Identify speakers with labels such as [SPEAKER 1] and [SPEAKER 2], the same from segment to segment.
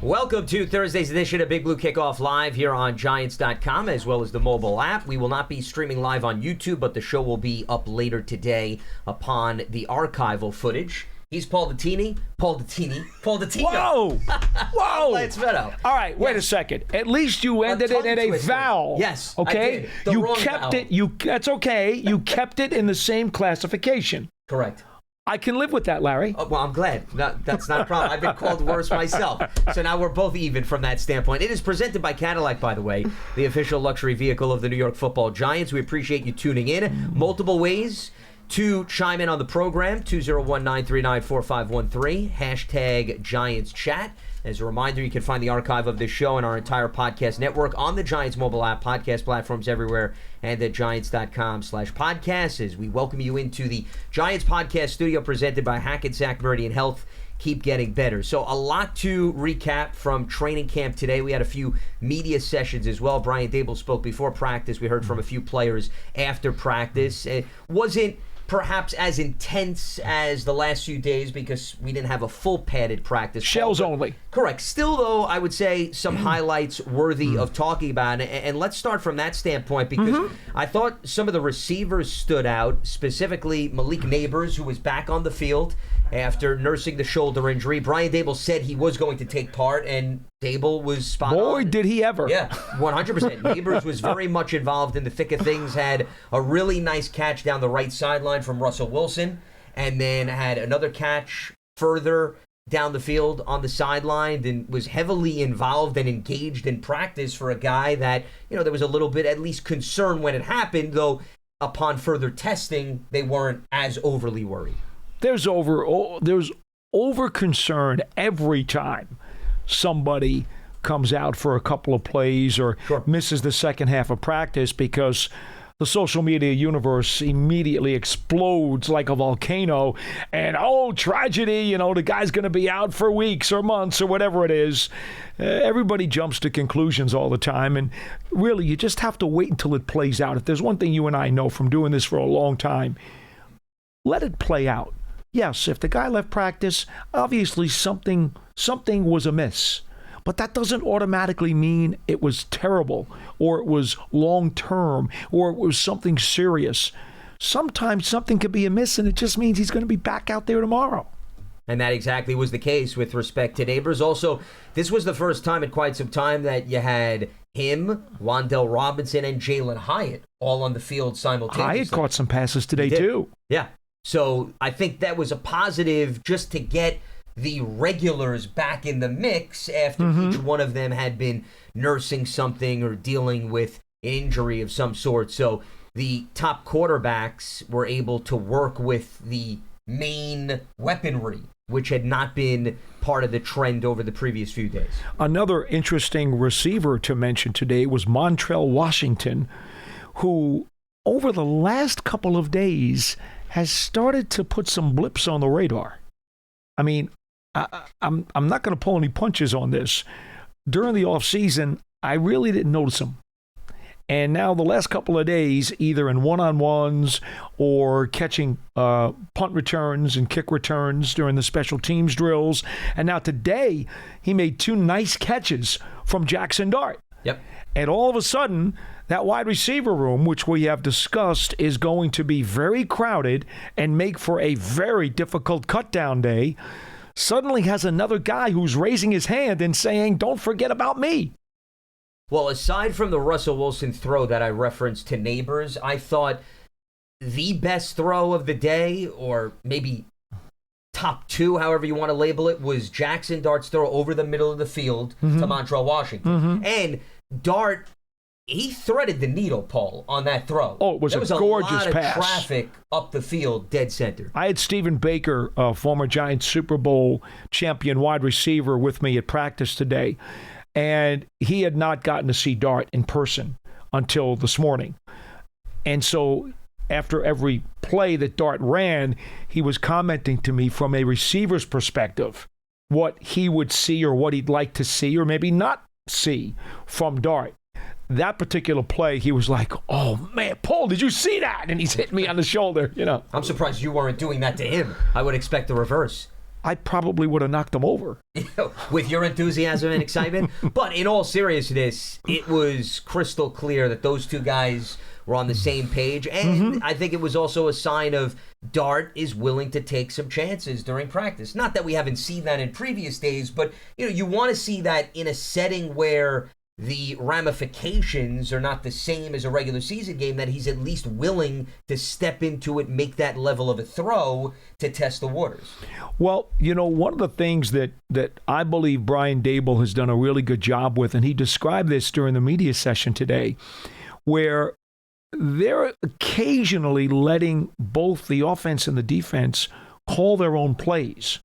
[SPEAKER 1] Welcome to Thursday's edition of Big Blue Kickoff live here on Giants.com as well as the mobile app. We will not be streaming live on YouTube, but the show will be up later today upon the archival footage. He's Paul Dottino.
[SPEAKER 2] Whoa! Whoa!
[SPEAKER 1] Lance Medow.
[SPEAKER 2] All right, wait a second. At least you ended it in a vowel.
[SPEAKER 1] Yes,
[SPEAKER 2] okay.
[SPEAKER 1] I did. The wrong
[SPEAKER 2] kept
[SPEAKER 1] vowel.
[SPEAKER 2] it. That's okay. You kept it in the same classification.
[SPEAKER 1] Correct.
[SPEAKER 2] I can live with that, Larry.
[SPEAKER 1] Well, I'm glad. That's not a problem. I've been called worse myself. So now we're both even from that standpoint. It is presented by Cadillac, by the way, the official luxury vehicle of the New York Football Giants. We appreciate you tuning in. Multiple ways to chime in on the program, 201-939-4513, hashtag Giants Chat. As a reminder, you can find the archive of this show and our entire podcast network on the Giants mobile app, podcast platforms everywhere, and at Giants.com/podcasts. As we welcome you into the Giants podcast studio presented by Hackensack Meridian Health. Keep getting better. So a lot to recap from training camp today. We had a few media sessions as well. Brian Daboll spoke before practice. We heard from a few players after practice. It wasn't perhaps as intense as the last few days because we didn't have a full padded practice.
[SPEAKER 2] Shells only.
[SPEAKER 1] Correct. Still, though, I would say some highlights worthy of talking about. And let's start from that standpoint because I thought some of the receivers stood out, specifically Malik Neighbors, who was back on the field after nursing the shoulder injury. Brian Daboll said he was going to take part, and Daboll was spot on.
[SPEAKER 2] Boy, did he ever.
[SPEAKER 1] Yeah, 100%. Neighbors was very much involved in the thick of things, had a really nice catch down the right sideline from Russell Wilson, and then had another catch further down the field on the sideline, and was heavily involved and engaged in practice for a guy that, you know, there was a little bit at least concern when it happened, though upon further testing, they weren't as overly worried.
[SPEAKER 2] There's over concern every time somebody comes out for a couple of plays or misses the second half of practice because the social media universe immediately explodes like a volcano and, tragedy, the guy's going to be out for weeks or months or whatever it is. Everybody jumps to conclusions all the time, and really you just have to wait until it plays out. If there's one thing you and I know from doing this for a long time, let it play out. Yes, if the guy left practice, obviously something was amiss. But that doesn't automatically mean it was terrible or it was long-term or it was something serious. Sometimes something could be amiss and it just means he's going to be back out there tomorrow.
[SPEAKER 1] And that exactly was the case with respect to Neighbors. Also, this was the first time in quite some time that you had him, Wan'Dale Robinson, and Jalen Hyatt all on the field simultaneously.
[SPEAKER 2] Hyatt caught some passes today, too.
[SPEAKER 1] Yeah. So I think that was a positive just to get the regulars back in the mix after each one of them had been nursing something or dealing with an injury of some sort. So the top quarterbacks were able to work with the main weaponry, which had not been part of the trend over the previous few days.
[SPEAKER 2] Another interesting receiver to mention today was Montrell Washington, who over the last couple of days has started to put some blips on the radar. I mean, I'm not going to pull any punches on this. During the offseason, I really didn't notice him. And now the last couple of days, either in one-on-ones or catching punt returns and kick returns during the special teams drills. And now today, he made 2 nice catches from Jackson Dart.
[SPEAKER 1] Yep.
[SPEAKER 2] And all of a sudden, that wide receiver room, which we have discussed, is going to be very crowded and make for a very difficult cut-down day, suddenly has another guy who's raising his hand and saying, don't forget about me.
[SPEAKER 1] Well, aside from the Russell Wilson throw that I referenced to Neighbors, I thought the best throw of the day, or maybe top 2, however you want to label it, was Jackson Dart's throw over the middle of the field to Montrell Washington. And Dart, he threaded the needle, Paul, on that throw.
[SPEAKER 2] Oh, it was a gorgeous pass.
[SPEAKER 1] There was a lot of traffic up the field, dead center.
[SPEAKER 2] I had Stephen Baker, former Giants Super Bowl champion wide receiver, with me at practice today, and he had not gotten to see Dart in person until this morning. And so after every play that Dart ran, he was commenting to me from a receiver's perspective what he would see or what he'd like to see or maybe not see from Dart. That particular play, he was like, oh, man, Paul, did you see that? And he's hitting me on the shoulder,
[SPEAKER 1] I'm surprised you weren't doing that to him. I would expect the reverse.
[SPEAKER 2] I probably would have knocked him over.
[SPEAKER 1] With your enthusiasm and excitement. But in all seriousness, it was crystal clear that those two guys were on the same page. And I think it was also a sign of Dart is willing to take some chances during practice. Not that we haven't seen that in previous days, but you want to see that in a setting where the ramifications are not the same as a regular season game, that he's at least willing to step into it, make that level of a throw to test the waters.
[SPEAKER 2] Well, one of the things that I believe Brian Daboll has done a really good job with, and he described this during the media session today, where they're occasionally letting both the offense and the defense call their own plays.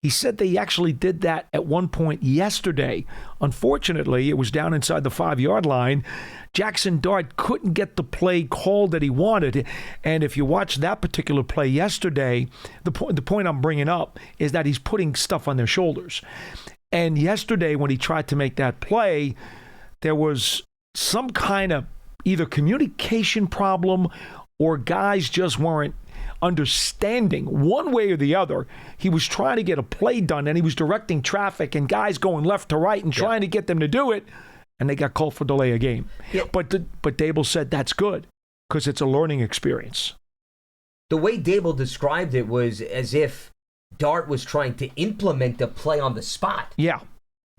[SPEAKER 2] He said they actually did that at one point yesterday. Unfortunately, it was down inside the 5-yard line. Jackson Dart couldn't get the play called that he wanted. And if you watch that particular play yesterday, the point I'm bringing up is that he's putting stuff on their shoulders. And yesterday, when he tried to make that play, there was some kind of either communication problem or guys just weren't understanding one way or the other. He was trying to get a play done, and he was directing traffic and guys going left to right and trying to get them to do it, and they got called for delay of game. But Daboll said that's good because it's a learning experience.
[SPEAKER 1] The way Daboll described it was as if Dart was trying to implement a play on the spot.
[SPEAKER 2] Yeah.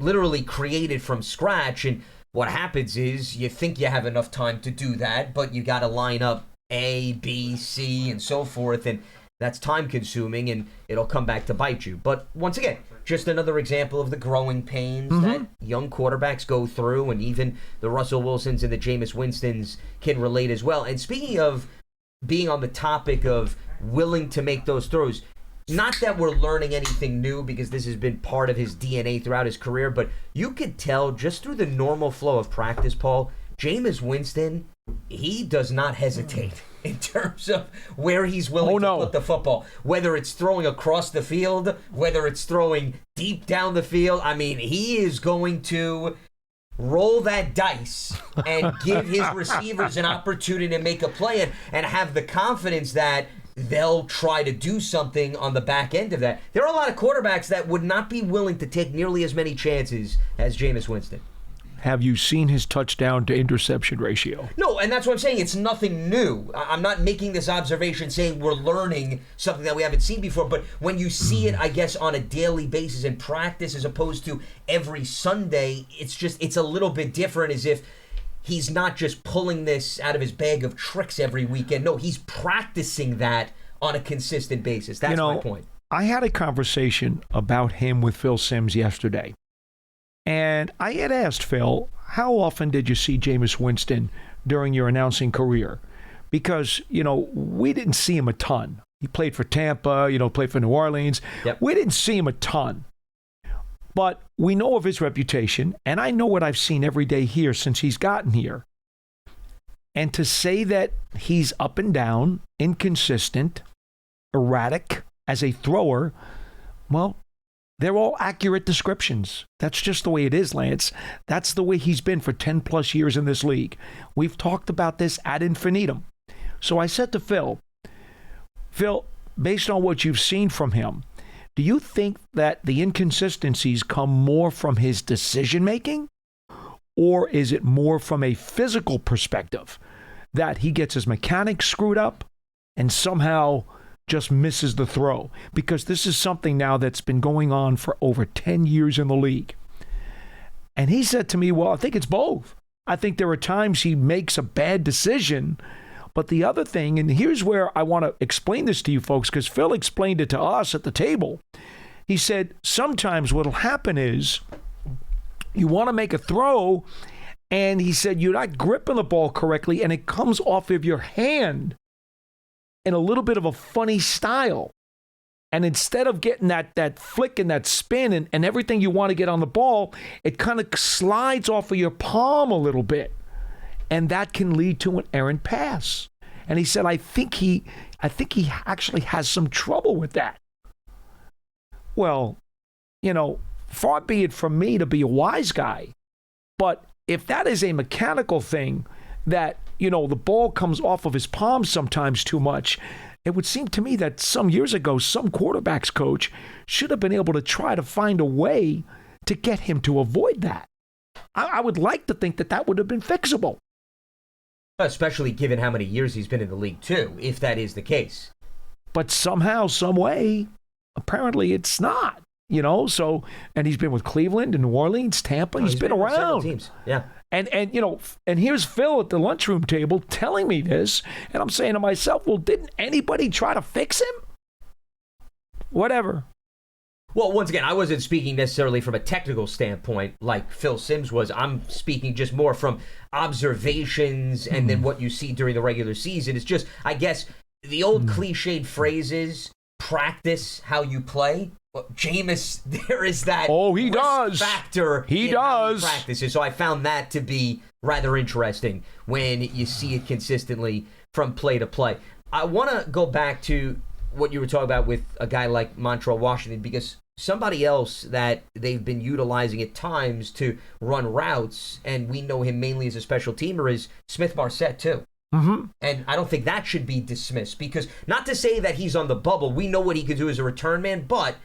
[SPEAKER 1] Literally created from scratch, and what happens is you think you have enough time to do that, but you got to line up A, B, C, and so forth, and that's time-consuming, and it'll come back to bite you. But once again, just another example of the growing pains that young quarterbacks go through, and even the Russell Wilsons and the Jameis Winstons can relate as well. And speaking of being on the topic of willing to make those throws, not that we're learning anything new because this has been part of his DNA throughout his career, but you could tell just through the normal flow of practice, Paul, Jameis Winston, he does not hesitate in terms of where he's willing to put the football. Whether it's throwing across the field, whether it's throwing deep down the field. I mean, he is going to roll that dice and give his receivers an opportunity to make a play and have the confidence that they'll try to do something on the back end of that. There are a lot of quarterbacks that would not be willing to take nearly as many chances as Jameis Winston.
[SPEAKER 2] Have you seen his touchdown to interception ratio?
[SPEAKER 1] No, and that's what I'm saying. It's nothing new. I'm not making this observation saying we're learning something that we haven't seen before, but when you see it, I guess, on a daily basis in practice as opposed to every Sunday, it's a little bit different, as if he's not just pulling this out of his bag of tricks every weekend. No, he's practicing that on a consistent basis. That's my point.
[SPEAKER 2] I had a conversation about him with Phil Simms yesterday. And I had asked Phil, how often did you see Jameis Winston during your announcing career? Because, we didn't see him a ton. He played for Tampa, played for New Orleans.
[SPEAKER 1] Yep.
[SPEAKER 2] We didn't see him a ton. But we know of his reputation, and I know what I've seen every day here since he's gotten here. And to say that he's up and down, inconsistent, erratic as a thrower, well, they're all accurate descriptions. That's just the way it is, Lance. That's the way he's been for 10 plus years in this league. We've talked about this ad infinitum. So I said to Phil, based on what you've seen from him, do you think that the inconsistencies come more from his decision-making, or is it more from a physical perspective, that he gets his mechanics screwed up and somehow just misses the throw? Because this is something now that's been going on for over 10 years in the league. And he said to me, well, I think it's both. I think there are times he makes a bad decision. But the other thing, and here's where I want to explain this to you folks, because Phil explained it to us at the table. He said, sometimes what'll happen is you want to make a throw, and he said, you're not gripping the ball correctly, and it comes off of your hand in a little bit of a funny style. And instead of getting that flick and that spin and everything you want to get on the ball, it kind of slides off of your palm a little bit. And that can lead to an errant pass. And he said, I think he actually has some trouble with that. Well, far be it from me to be a wise guy, but if that is a mechanical thing that, the ball comes off of his palm sometimes too much, it would seem to me that some years ago, some quarterbacks coach should have been able to try to find a way to get him to avoid that. I would like to think that that would have been fixable.
[SPEAKER 1] Especially given how many years he's been in the league, too, if that is the case.
[SPEAKER 2] But somehow, some way, apparently it's not. So, and he's been with Cleveland and New Orleans, Tampa. He's been around.
[SPEAKER 1] Several teams. Yeah.
[SPEAKER 2] And here's Phil at the lunchroom table telling me this, and I'm saying to myself, well, didn't anybody try to fix him? Whatever.
[SPEAKER 1] Well, once again, I wasn't speaking necessarily from a technical standpoint like Phil Simms was. I'm speaking just more from observations and then what you see during the regular season. It's just, I guess, the old cliched phrases, practice how you play. Well, Jameis, there is that
[SPEAKER 2] he does.
[SPEAKER 1] Factor.
[SPEAKER 2] He does.
[SPEAKER 1] Practices. So I found that to be rather interesting when you see it consistently from play to play. I want to go back to what you were talking about with a guy like Montrell Washington, because somebody else that they've been utilizing at times to run routes, and we know him mainly as a special teamer, is Smith-Marsette too.
[SPEAKER 2] Mm-hmm.
[SPEAKER 1] And I don't think that should be dismissed, because not to say that he's on the bubble. We know what he could do as a return man, but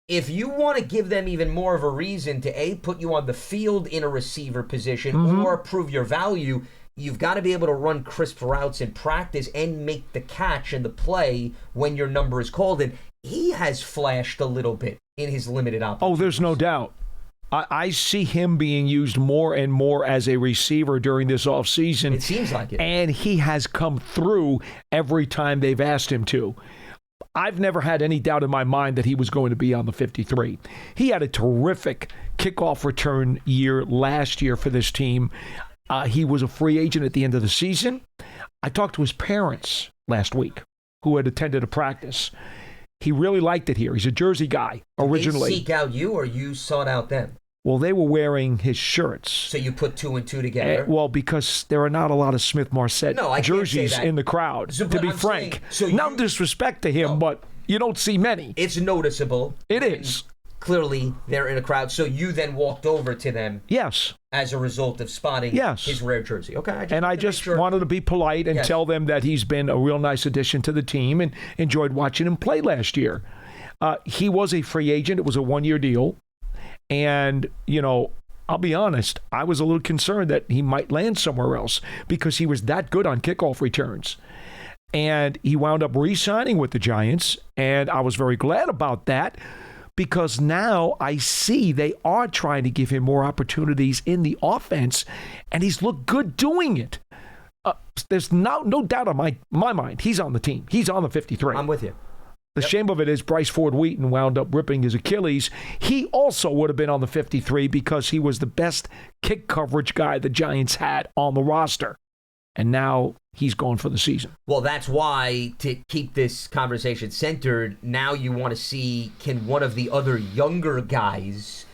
[SPEAKER 1] if you want to give them even more of a reason to, put you on the field in a receiver position or prove your value, you've got to be able to run crisp routes in practice and make the catch and the play when your number is called. And he has flashed a little bit in his limited opportunities.
[SPEAKER 2] Oh, there's no doubt. I see him being used more and more as a receiver during this offseason.
[SPEAKER 1] It seems like it.
[SPEAKER 2] And he has come through every time they've asked him to. I've never had any doubt in my mind that he was going to be on the 53. He had a terrific kickoff return year last year for this team. He was a free agent at the end of the season. I talked to his parents last week who had attended a practice. He really liked it here. He's a Jersey guy originally.
[SPEAKER 1] Did they seek out you, or you sought out them?
[SPEAKER 2] Well, they were wearing his shirts.
[SPEAKER 1] So you put two and two together?
[SPEAKER 2] Well, because there are not a lot of Smith-Marsette jerseys in the crowd, to be frank. No disrespect to him, but you don't see many.
[SPEAKER 1] It's noticeable.
[SPEAKER 2] It is.
[SPEAKER 1] Clearly, they're in a crowd. So you then walked over to them.
[SPEAKER 2] Yes.
[SPEAKER 1] As a result of spotting his rare jersey. Okay.
[SPEAKER 2] I just wanted to be polite and tell them that he's been a real nice addition to the team and enjoyed watching him play last year. He was a free agent. It was a one-year deal. And, I'll be honest, I was a little concerned that he might land somewhere else because he was that good on kickoff returns. And he wound up re-signing with the Giants, and I was very glad about that because now I see they are trying to give him more opportunities in the offense, and he's looked good doing it. There's no doubt on my mind. He's on the team. He's on the 53.
[SPEAKER 1] I'm with you.
[SPEAKER 2] The shame of it is Bryce Ford Wheaton wound up ripping his Achilles. He also would have been on the 53 because he was the best kick coverage guy the Giants had on the roster. And now he's gone for the season.
[SPEAKER 1] Well, that's why, to keep this conversation centered, now you want to see, can one of the other younger guys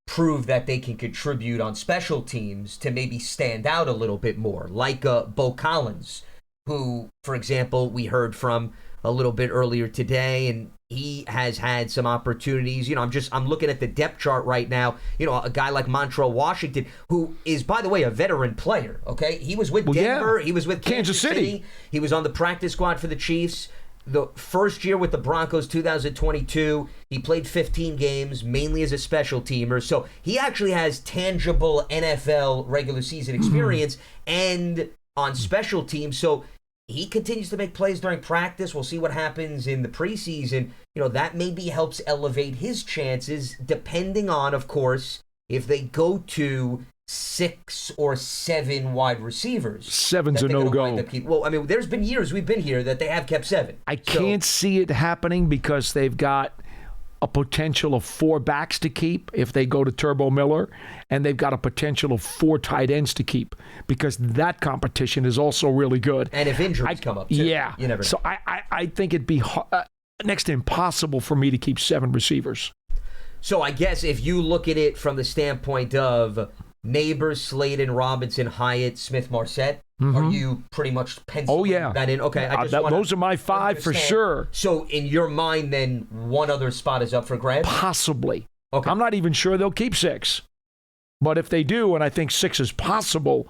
[SPEAKER 1] prove that they can contribute on special teams to maybe stand out a little bit more, like Bo Collins, who, for example, we heard from a little bit earlier today, and he has had some opportunities. I'm looking at the depth chart right now. A guy like Montrell Washington, who is, by the way, a veteran player. Okay, he was with Denver. He was with Kansas City. He was on the practice squad for the Chiefs. The first year with the Broncos, 2022, he played 15 games, mainly as a special teamer. So he actually has tangible NFL regular season experience and on special teams. So he continues to make plays during practice. We'll see what happens in the preseason. That maybe helps elevate his chances, depending on, of course, if they go to 6 or 7 wide receivers.
[SPEAKER 2] 7's a no-go.
[SPEAKER 1] Well, there's been years we've been here that they have kept 7.
[SPEAKER 2] I can't see it happening because they've got a potential of 4 backs to keep if they go to Turbo Miller, and they've got a potential of 4 tight ends to keep because that competition is also really good.
[SPEAKER 1] And if injuries come up, too, you never know.
[SPEAKER 2] So I think it'd be next to impossible for me to keep 7 receivers.
[SPEAKER 1] So I guess if you look at it from the standpoint of Neighbors, Slayton, Robinson, Hyatt, Smith-Marsette, are you pretty much penciling that in? Okay,
[SPEAKER 2] those are my 5 for sure.
[SPEAKER 1] So in your mind, then, one other spot is up for grabs?
[SPEAKER 2] Possibly. Okay. I'm not even sure they'll keep 6. But if they do, and I think 6 is possible,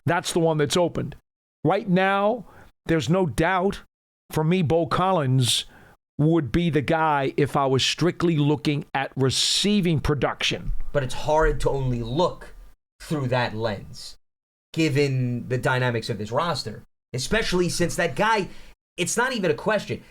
[SPEAKER 2] that's the one that's opened. Right now, there's no doubt for me, Bo Collins would be the guy if I was strictly looking at receiving production.
[SPEAKER 1] But it's hard to only look through that lens, given the dynamics of this roster, especially since that guy, it's not even a question.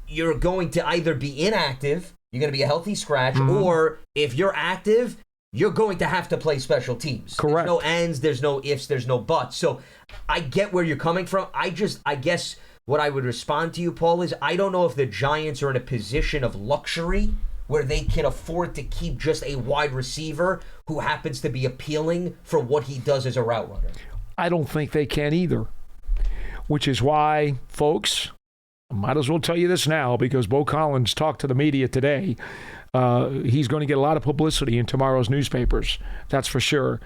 [SPEAKER 1] You're going to either be inactive, you're going to be a healthy scratch, or if you're active, you're going to have to play special teams.
[SPEAKER 2] Correct.
[SPEAKER 1] There's no ands, there's no ifs, there's no buts. So I get where you're coming from. I guess what I would respond to you, Paul, is I don't know if the Giants are in a position of luxury where they can afford to keep just a wide receiver who happens to be appealing for what he does as a route runner. I
[SPEAKER 2] don't think they can either, which is why, folks, I might as well tell you this now because Bo Collins talked to the media today. He's going to get a lot of publicity in tomorrow's newspapers, that's for sure.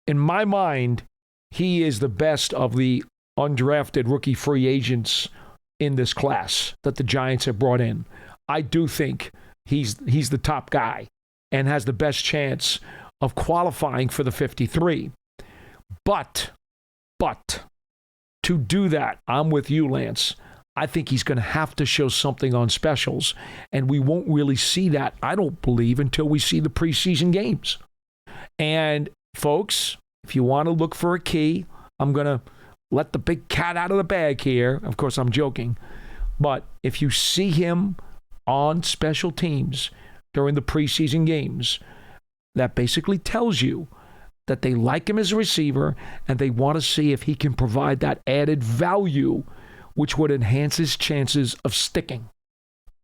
[SPEAKER 2] In my mind, he is the best of the undrafted rookie free agents in this class that the Giants have brought in. I do think he's the top guy and has the best chance of qualifying for the 53. But to do that, I'm with you, Lance. I think he's going to have to show something on specials, and we won't really see that, I don't believe, until we see the preseason games. And, folks, if you want to look for a key, I'm going to let the big cat out of the bag here. Of course, I'm joking. But if you see him on special teams during the preseason games, that basically tells you that they like him as a receiver and they want to see if he can provide that added value which would enhance his chances of sticking.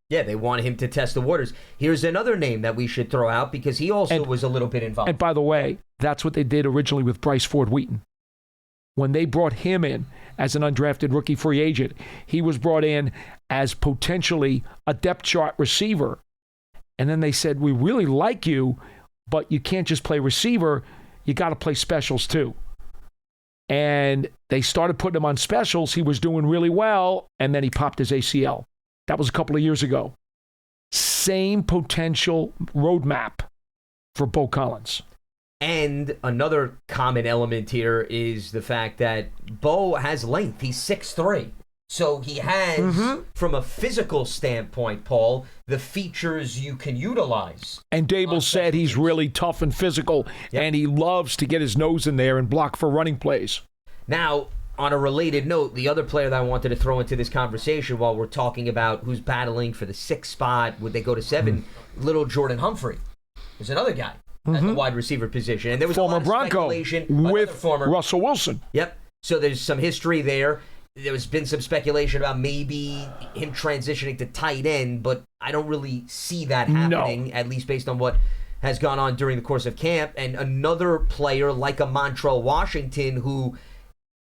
[SPEAKER 1] Yeah, they want him to test the waters. Here's another name that we should throw out because he also was a little bit involved.
[SPEAKER 2] And by the way, that's what they did originally with Bryce Ford Wheaton. When they brought him in as an undrafted rookie free agent, he was brought in as potentially a depth chart receiver. And then they said, we really like you, but you can't just play receiver. You got to play specials too. And they started putting him on specials. He was doing really well, and then he popped his ACL. That was a couple of years ago. Same potential roadmap for Bo Collins.
[SPEAKER 1] And another common element here is the fact that Bo has length. He's 6'3". So he has, from a physical standpoint, Paul, the features you can utilize.
[SPEAKER 2] And Dable said he's really tough and physical, and he loves to get his nose in there and block for running plays.
[SPEAKER 1] Now, on a related note, the other player that I wanted to throw into this conversation while we're talking about who's battling for the 6th spot, would they go to 7, little Jordan Humphrey. There's another guy at the wide receiver position. And there was
[SPEAKER 2] former
[SPEAKER 1] a lot of
[SPEAKER 2] Bronco
[SPEAKER 1] speculation
[SPEAKER 2] with Russell Wilson.
[SPEAKER 1] Yep. So there's some history there. There's been some speculation about maybe him transitioning to tight end, but I don't really see that happening, at least based on what has gone on during the course of camp. And another player like a Montrell Washington who,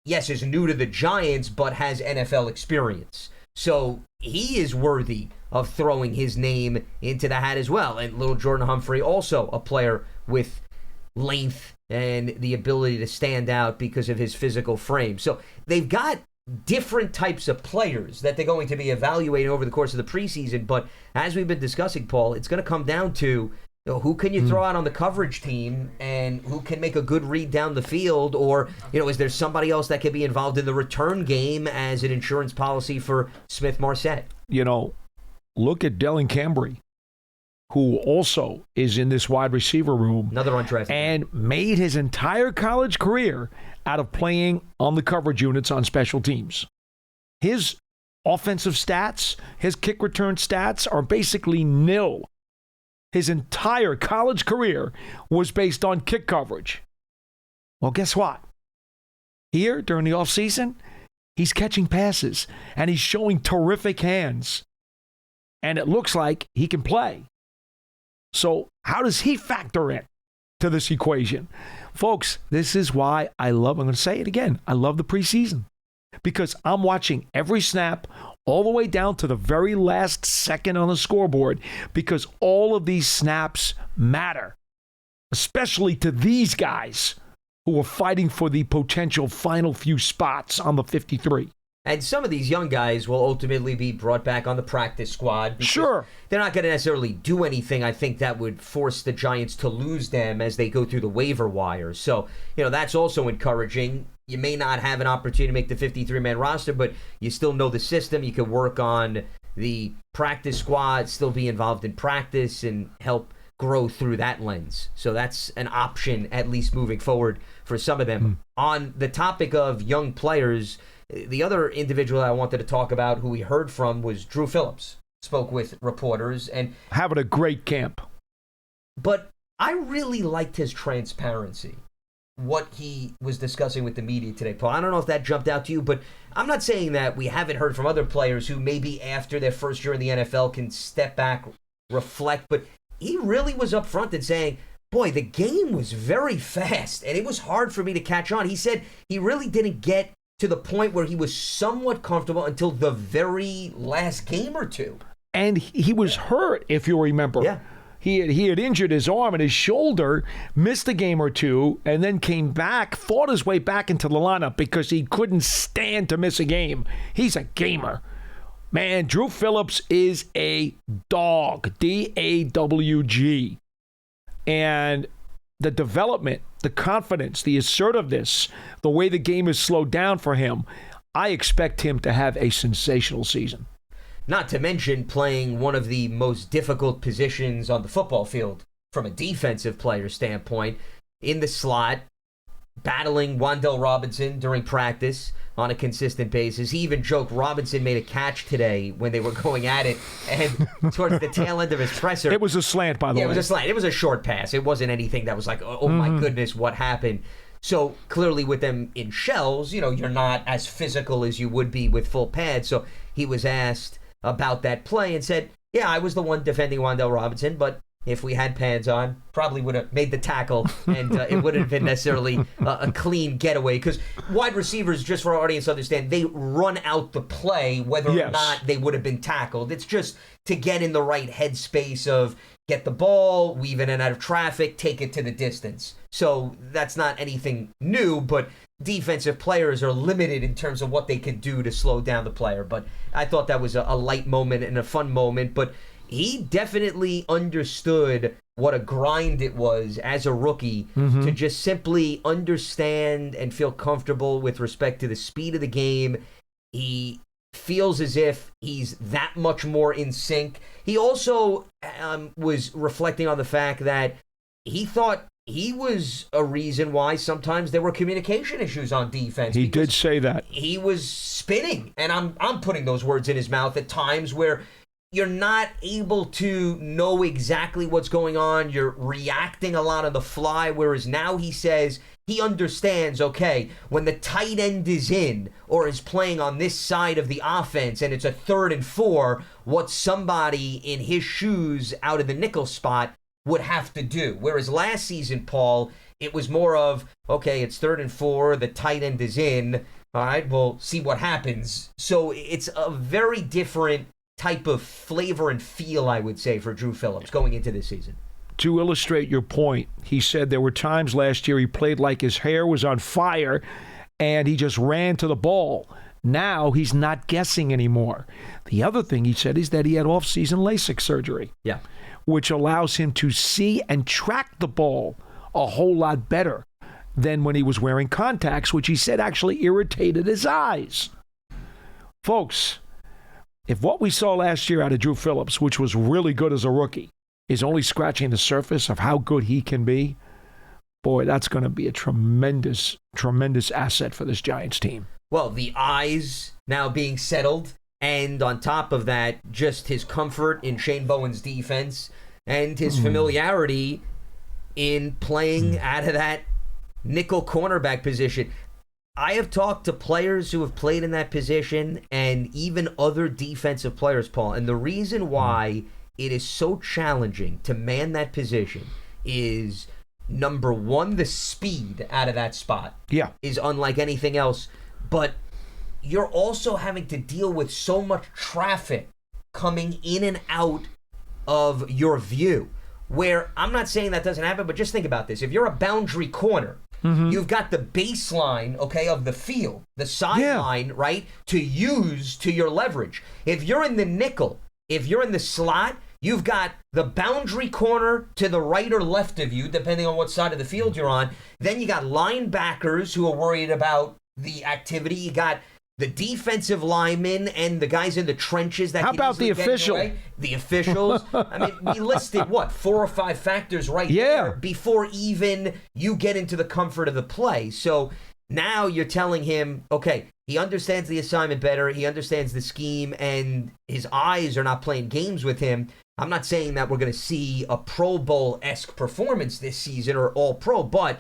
[SPEAKER 1] yes, is new to the Giants, but has NFL experience. So he is worthy of throwing his name into the hat as well. And little Jordan Humphrey, also a player with length and the ability to stand out because of his physical frame. So they've got different types of players that they're going to be evaluating over the course of the preseason. But as we've been discussing, Paul, it's going to come down to who can you throw out on the coverage team and who can make a good read down the field, or is there somebody else that can be involved in the return game as an insurance policy for Smith-Marset?
[SPEAKER 2] Look at Dylan Cambry, who also is in this wide receiver room.
[SPEAKER 1] Another undrafted.
[SPEAKER 2] And made his entire college career out of playing on the coverage units on special teams. His offensive stats, his kick return stats are basically nil. His entire college career was based on kick coverage. Well, guess what? Here, during the offseason, he's catching passes, and he's showing terrific hands. And it looks like he can play. So how does he factor in to this equation? Folks, this is why I'm going to say it again, I love the preseason. Because I'm watching every snap all the way down to the very last second on the scoreboard, because all of these snaps matter, especially to these guys who are fighting for the potential final few spots on the 53.
[SPEAKER 1] And some of these young guys will ultimately be brought back on the practice squad.
[SPEAKER 2] Sure.
[SPEAKER 1] They're not going to necessarily do anything, I think, that would force the Giants to lose them as they go through the waiver wire. So, that's also encouraging. You may not have an opportunity to make the 53-man roster, but you still know the system. You can work on the practice squad, still be involved in practice, and help grow through that lens. So that's an option, at least moving forward, for some of them. On the topic of young players, the other individual I wanted to talk about who we heard from was Drew Phillips. Spoke with reporters and
[SPEAKER 2] having a great camp.
[SPEAKER 1] But I really liked his transparency, what he was discussing with the media today, Paul. I don't know if that jumped out to you, but I'm not saying that we haven't heard from other players who maybe after their first year in the NFL can step back, reflect, but he really was upfront in saying, boy, the game was very fast, and it was hard for me to catch on. He said he really didn't get to the point where he was somewhat comfortable until the very last game or two.
[SPEAKER 2] And he was hurt, if you remember.
[SPEAKER 1] Yeah.
[SPEAKER 2] He had injured his arm and his shoulder, missed a game or two, and then came back, fought his way back into the lineup because he couldn't stand to miss a game. He's a gamer. Man, Drew Phillips is a dog, D-A-W-G. And the development, the confidence, the assertiveness, the way the game is slowed down for him, I expect him to have a sensational season.
[SPEAKER 1] Not to mention playing one of the most difficult positions on the football field from a defensive player standpoint, in the slot, battling Wan'Dale Robinson during practice on a consistent basis. He even joked Robinson made a catch today when they were going at it, and towards the tail end of his presser.
[SPEAKER 2] It was a slant, by the way.
[SPEAKER 1] Yeah, it was a slant. It was a short pass. It wasn't anything that was like, oh my goodness, what happened? So clearly with them in shells, you're not as physical as you would be with full pads. So he was asked about that play and said, yeah, I was the one defending Wan'Dale Robinson, but if we had pads on, probably would have made the tackle, and it wouldn't have been necessarily a clean getaway. Because wide receivers, just for our audience to understand, they run out the play whether or not they would have been tackled. It's just to get in the right headspace of get the ball, weave in and out of traffic, take it to the distance. So that's not anything new, but defensive players are limited in terms of what they can do to slow down the player. But I thought that was a light moment and a fun moment. But he definitely understood what a grind it was as a rookie to just simply understand and feel comfortable with respect to the speed of the game. He feels as if he's that much more in sync. He also was reflecting on the fact that he thought he was a reason why sometimes there were communication issues on defense.
[SPEAKER 2] He did say that.
[SPEAKER 1] He was spinning, and I'm putting those words in his mouth at times where you're not able to know exactly what's going on. You're reacting a lot on the fly, whereas now he says he understands, okay, when the tight end is in or is playing on this side of the offense and it's a 3rd and 4, what somebody in his shoes out of the nickel spot would have to do. Whereas last season, Paul, it was more of, okay, it's 3rd and 4, the tight end is in, all right, we'll see what happens. So it's a very different type of flavor and feel, I would say, for Drew Phillips going into this season.
[SPEAKER 2] To illustrate your point, he said there were times last year he played like his hair was on fire and he just ran to the ball. Now he's not guessing anymore. The other thing he said is that he had off-season LASIK surgery, which allows him to see and track the ball a whole lot better than when he was wearing contacts, which he said actually irritated his eyes. Folks, if what we saw last year out of Drew Phillips, which was really good as a rookie, is only scratching the surface of how good he can be, boy, that's going to be a tremendous, tremendous asset for this Giants team.
[SPEAKER 1] Well, the eyes now being settled, and on top of that, just his comfort in Shane Bowen's defense and his familiarity in playing out of that nickel cornerback position. I have talked to players who have played in that position and even other defensive players, Paul, and the reason why it is so challenging to man that position is, number one, the speed out of that spot is unlike anything else, but you're also having to deal with so much traffic coming in and out of your view, where I'm not saying that doesn't happen, but just think about this. If you're a boundary corner You've got the baseline, okay, of the field, the sideline, right, to use to your leverage. If you're in the nickel, if you're in the slot, you've got the boundary corner to the right or left of you, depending on what side of the field you're on. Then you got linebackers who are worried about the activity. You got the defensive linemen and the guys in the trenches. How
[SPEAKER 2] about the official?
[SPEAKER 1] The officials. I mean, we listed, 4 or 5 factors there before even you get into the comfort of the play. So now you're telling him, okay, he understands the assignment better. He understands the scheme, and his eyes are not playing games with him. I'm not saying that we're going to see a Pro Bowl-esque performance this season or all-pro, but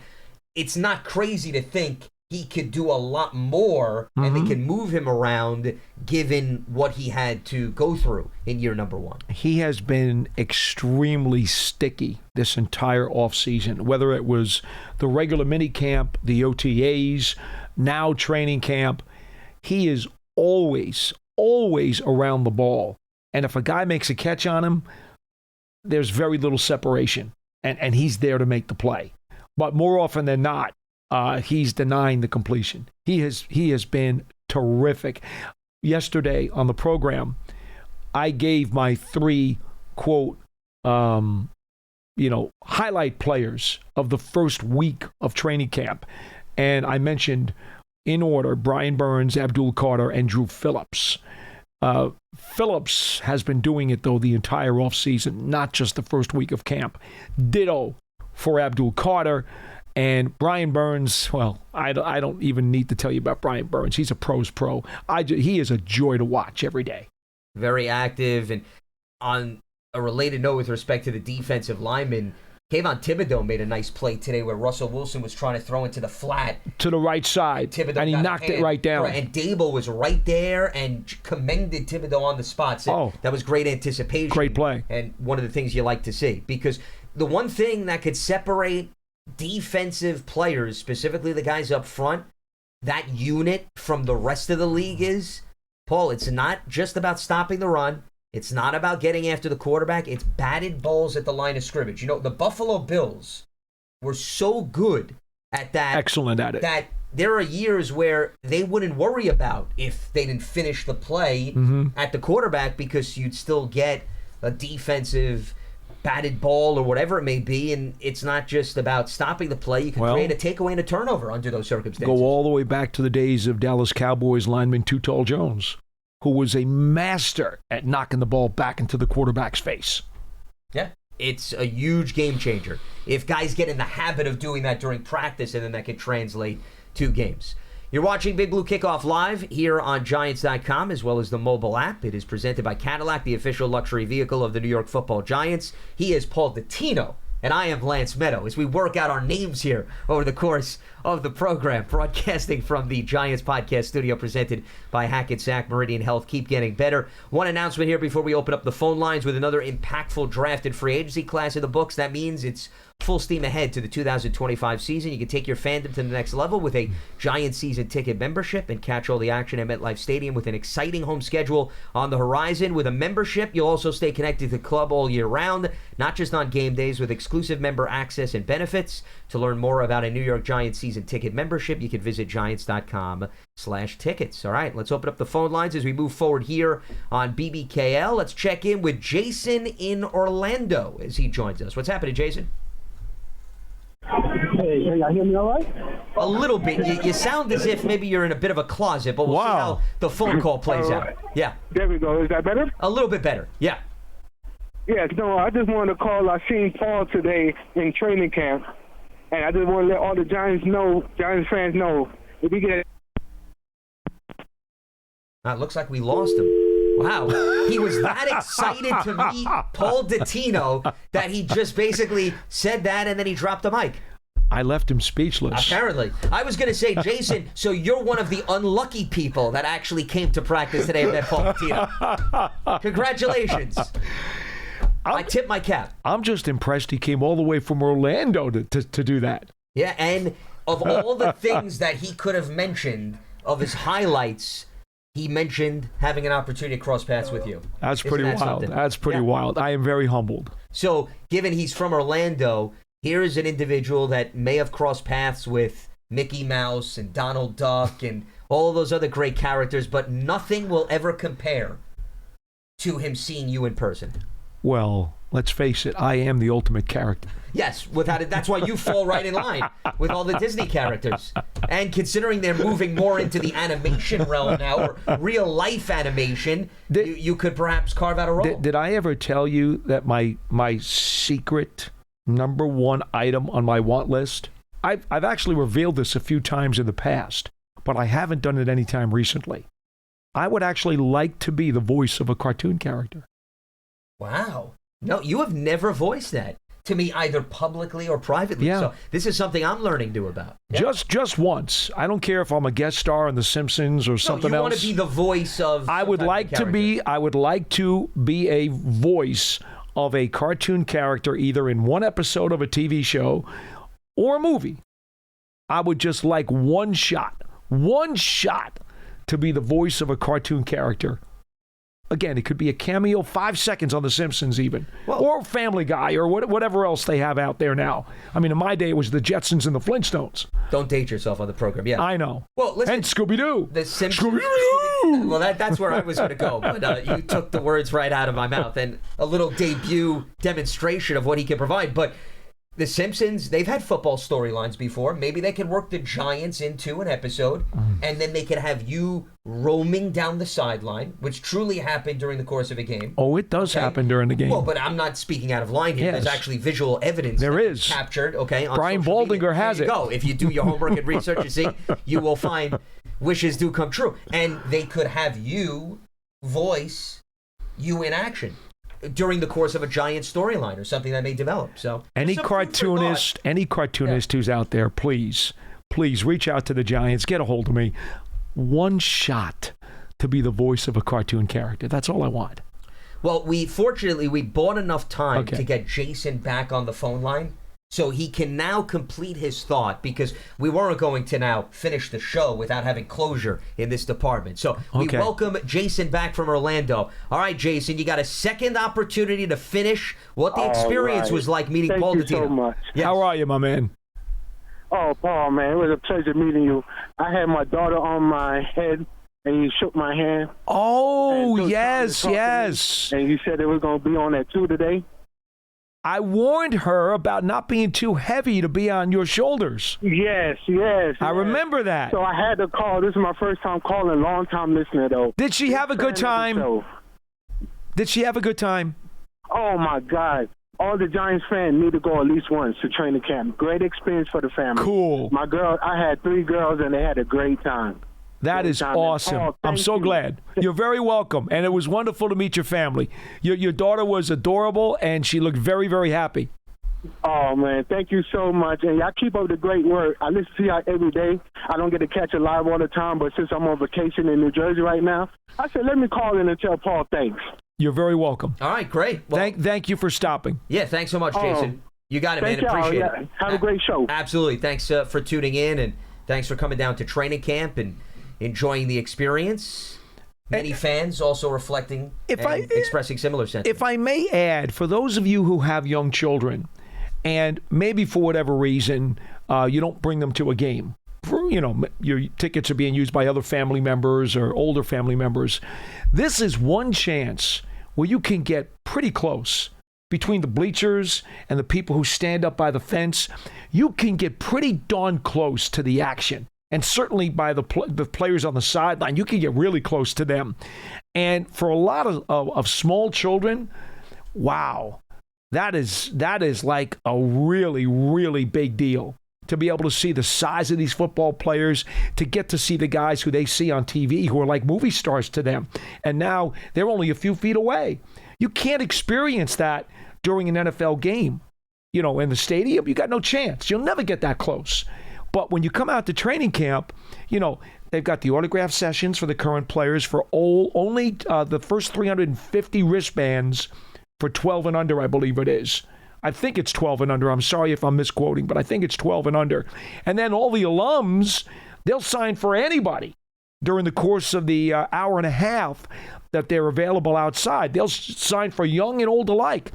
[SPEAKER 1] it's not crazy to think he could do a lot more, and they can move him around given what he had to go through in year number 1.
[SPEAKER 2] He has been extremely sticky this entire offseason, whether it was the regular mini camp, the OTAs, now training camp. He is always around the ball. And if a guy makes a catch on him, there's very little separation, and he's there to make the play. But more often than not, he's denying the completion. He has been terrific. Yesterday on the program, I gave my 3 quote, highlight players of the first week of training camp, and I mentioned in order Brian Burns, Abdul Carter, and Drew Phillips. Phillips has been doing it though the entire offseason, not just the first week of camp. Ditto for Abdul Carter. And Brian Burns, well, I don't even need to tell you about Brian Burns. He's a pro's pro. He is a joy to watch every day.
[SPEAKER 1] Very active. And on a related note with respect to the defensive lineman, Kayvon Thibodeau made a nice play today where Russell Wilson was trying to throw into the flat.
[SPEAKER 2] To the right side.
[SPEAKER 1] Thibodeau
[SPEAKER 2] and he knocked it right down.
[SPEAKER 1] Right, and Dable was right there and commended Thibodeau on the spot. So that was great anticipation.
[SPEAKER 2] Great play.
[SPEAKER 1] And one of the things you like to see. Because the one thing that could separate defensive players, specifically the guys up front, that unit from the rest of the league is, Paul, it's not just about stopping the run. It's not about getting after the quarterback. It's batted balls at the line of scrimmage. You know, the Buffalo Bills were so good at that.
[SPEAKER 2] Excellent at it.
[SPEAKER 1] That there are years where they wouldn't worry about if they didn't finish the play at the quarterback because you'd still get a defensive batted ball or whatever it may be, and it's not just about stopping the play. You can create a takeaway and a turnover under those circumstances.
[SPEAKER 2] Go all the way back to the days of Dallas Cowboys lineman Too Tall Jones, who was a master at knocking the ball back into the quarterback's face.
[SPEAKER 1] Yeah, it's a huge game changer. If guys get in the habit of doing that during practice, and then that can translate to games. You're watching Big Blue Kickoff live here on Giants.com as well as the mobile app. It is presented by Cadillac, the official luxury vehicle of the New York Football Giants. He is Paul Dottino, and I am Lance Medow as we work out our names here over the course of the program. Broadcasting from the Giants podcast studio presented by Hackensack Meridian Health. Keep getting better. One announcement here before we open up the phone lines with another impactful draft and free agency class in the books. That means it's full steam ahead to the 2025 season. You can take your fandom to the next level with a Giants season ticket membership and catch all the action at MetLife Stadium with an exciting home schedule on the horizon. With a membership, you'll also stay connected to the club all year round, not just on game days, with exclusive member access and benefits. To learn more about a New York Giants season ticket membership, you can visit Giants.com/tickets. All right, let's open up the phone lines as we move forward here on BBKL. Let's check in with Jason in Orlando as he joins us. What's happening, Jason?
[SPEAKER 3] Hey, y'all hear me all right?
[SPEAKER 1] A little bit. You sound as if maybe you're in a bit of a closet, but we'll see how the phone call plays out. Yeah.
[SPEAKER 3] There we go. Is that better?
[SPEAKER 1] A little bit better. Yeah.
[SPEAKER 3] Yes, no, I just wanted to call. I seen Paul today in training camp, and I just want to let all the Giants fans know, if we get...
[SPEAKER 1] It looks like we lost him. Wow. He was that excited to meet Paul Dottino that he just basically said that and then he dropped the mic.
[SPEAKER 2] I left him speechless.
[SPEAKER 1] Apparently. I was going to say, Jason, so you're one of the unlucky people that actually came to practice today and met Paul Dottino. Congratulations. I tip my cap.
[SPEAKER 2] I'm just impressed he came all the way from Orlando to do that.
[SPEAKER 1] Yeah, and of all the things that he could have mentioned of his highlights, he mentioned having an opportunity to cross paths with you.
[SPEAKER 2] That's pretty wild. That's pretty wild. I am very humbled.
[SPEAKER 1] So, given he's from Orlando, here is an individual that may have crossed paths with Mickey Mouse and Donald Duck and all those other great characters, but nothing will ever compare to him seeing you in person.
[SPEAKER 2] Well, let's face it, I am the ultimate character.
[SPEAKER 1] Yes, without it. That's why you fall right in line with all the Disney characters. And considering they're moving more into the animation realm now, or real life animation, you could perhaps carve out a role.
[SPEAKER 2] Did I ever tell you that my secret number one item on my want list? I've actually revealed this a few times in the past, but I haven't done it any time recently. I would actually like to be the voice of a cartoon character.
[SPEAKER 1] Wow. No, you have never voiced that to me, either publicly or privately.
[SPEAKER 2] Yeah.
[SPEAKER 1] So this is something I'm learning to about.
[SPEAKER 2] Yeah. Just once. I don't care if I'm a guest star on The Simpsons or something else.
[SPEAKER 1] You want to be the voice of.
[SPEAKER 2] I would like to be a voice of a cartoon character, either in one episode of a TV show or a movie. I would just like one shot to be the voice of a cartoon character. Again, it could be a cameo, 5 seconds on The Simpsons even, or Family Guy, or whatever else they have out there now. I mean, in my day, it was the Jetsons and the Flintstones.
[SPEAKER 1] Don't date yourself on the program, yeah.
[SPEAKER 2] I know.
[SPEAKER 1] Well, listen.
[SPEAKER 2] And Scooby-Doo.
[SPEAKER 1] The Simpsons.
[SPEAKER 2] Scooby-Doo!
[SPEAKER 1] Well, that's where I was going to go, but you took the words right out of my mouth, and a little debut demonstration of what he can provide. But The Simpsons, they've had football storylines before. Maybe they could work the Giants into an episode, and then they could have you roaming down the sideline, which truly happened during the course of a game.
[SPEAKER 2] Oh, it does happen during the game.
[SPEAKER 1] Well, but I'm not speaking out of line here.
[SPEAKER 2] Yes.
[SPEAKER 1] There's actually visual evidence.
[SPEAKER 2] There is.
[SPEAKER 1] Captured, okay? On
[SPEAKER 2] Brian
[SPEAKER 1] social media.
[SPEAKER 2] Baldinger has
[SPEAKER 1] There you
[SPEAKER 2] it.
[SPEAKER 1] go. If you do your homework and research, you see, you will find wishes do come true. And they could have you voice you in action during the course of a giant storyline or something that may develop. So
[SPEAKER 2] any cartoonist who's out there, please reach out to the Giants, get a hold of me. One shot to be the voice of a cartoon character. That's all I want.
[SPEAKER 1] Well, we bought enough time to get Jason back on the phone line, so he can now complete his thought, because we weren't going to now finish the show without having closure in this department. So we welcome Jason back from Orlando. All right, Jason, you got a second opportunity to finish what the experience was like meeting Paul Dottino.
[SPEAKER 3] Thank you so much.
[SPEAKER 1] Yes.
[SPEAKER 2] How are you, my man?
[SPEAKER 3] Oh, Paul, man, it was a pleasure meeting you. I had my daughter on my head, and you shook my hand.
[SPEAKER 2] Oh,
[SPEAKER 3] and
[SPEAKER 2] yes.
[SPEAKER 3] And you said it was going to be on at 2 today.
[SPEAKER 2] I warned her about not being too heavy to be on your shoulders.
[SPEAKER 3] Yes.
[SPEAKER 2] I remember that.
[SPEAKER 3] So I had to call. This is my first time calling, long-time listener, though.
[SPEAKER 2] Did she have a good time? Did she have a good time?
[SPEAKER 3] Oh, my God. All the Giants fans need to go at least once to training camp. Great experience for the family.
[SPEAKER 2] Cool.
[SPEAKER 3] I had 3 girls, and they had a great time.
[SPEAKER 2] That is awesome. I'm so glad. You're very welcome. And it was wonderful to meet your family. Your daughter was adorable, and she looked very, very happy.
[SPEAKER 3] Oh, man, thank you so much. And y'all keep up the great work. I listen to y'all every day. I don't get to catch it live all the time, but since I'm on vacation in New Jersey right now, I said, let me call in and tell Paul thanks.
[SPEAKER 2] You're very welcome.
[SPEAKER 1] All right, great. Well,
[SPEAKER 2] thank you for stopping.
[SPEAKER 1] Yeah, thanks so much, Jason. You got it, man. Appreciate it.
[SPEAKER 3] Have a great show.
[SPEAKER 1] Absolutely. Thanks for tuning in, and thanks for coming down to training camp and enjoying the experience. Many fans also reflecting and expressing similar sentiments.
[SPEAKER 2] If I may add, for those of you who have young children, and maybe for whatever reason you don't bring them to a game, your tickets are being used by other family members or older family members, this is one chance where you can get pretty close between the bleachers and the people who stand up by the fence. You can get pretty darn close to the action. And certainly by the players on the sideline, you can get really close to them. And for a lot of small children, wow, that is like a really, really big deal. To be able to see the size of these football players, to get to see the guys who they see on TV who are like movie stars to them. And now they're only a few feet away. You can't experience that during an NFL game. In the stadium, you got no chance. You'll never get that close. But when you come out to training camp, they've got the autograph sessions for the current players for only the first 350 wristbands for 12 and under, I believe it is. I think it's 12 and under. I'm sorry if I'm misquoting, but I think it's 12 and under. And then all the alums, they'll sign for anybody during the course of the hour and a half that they're available outside. They'll sign for young and old alike.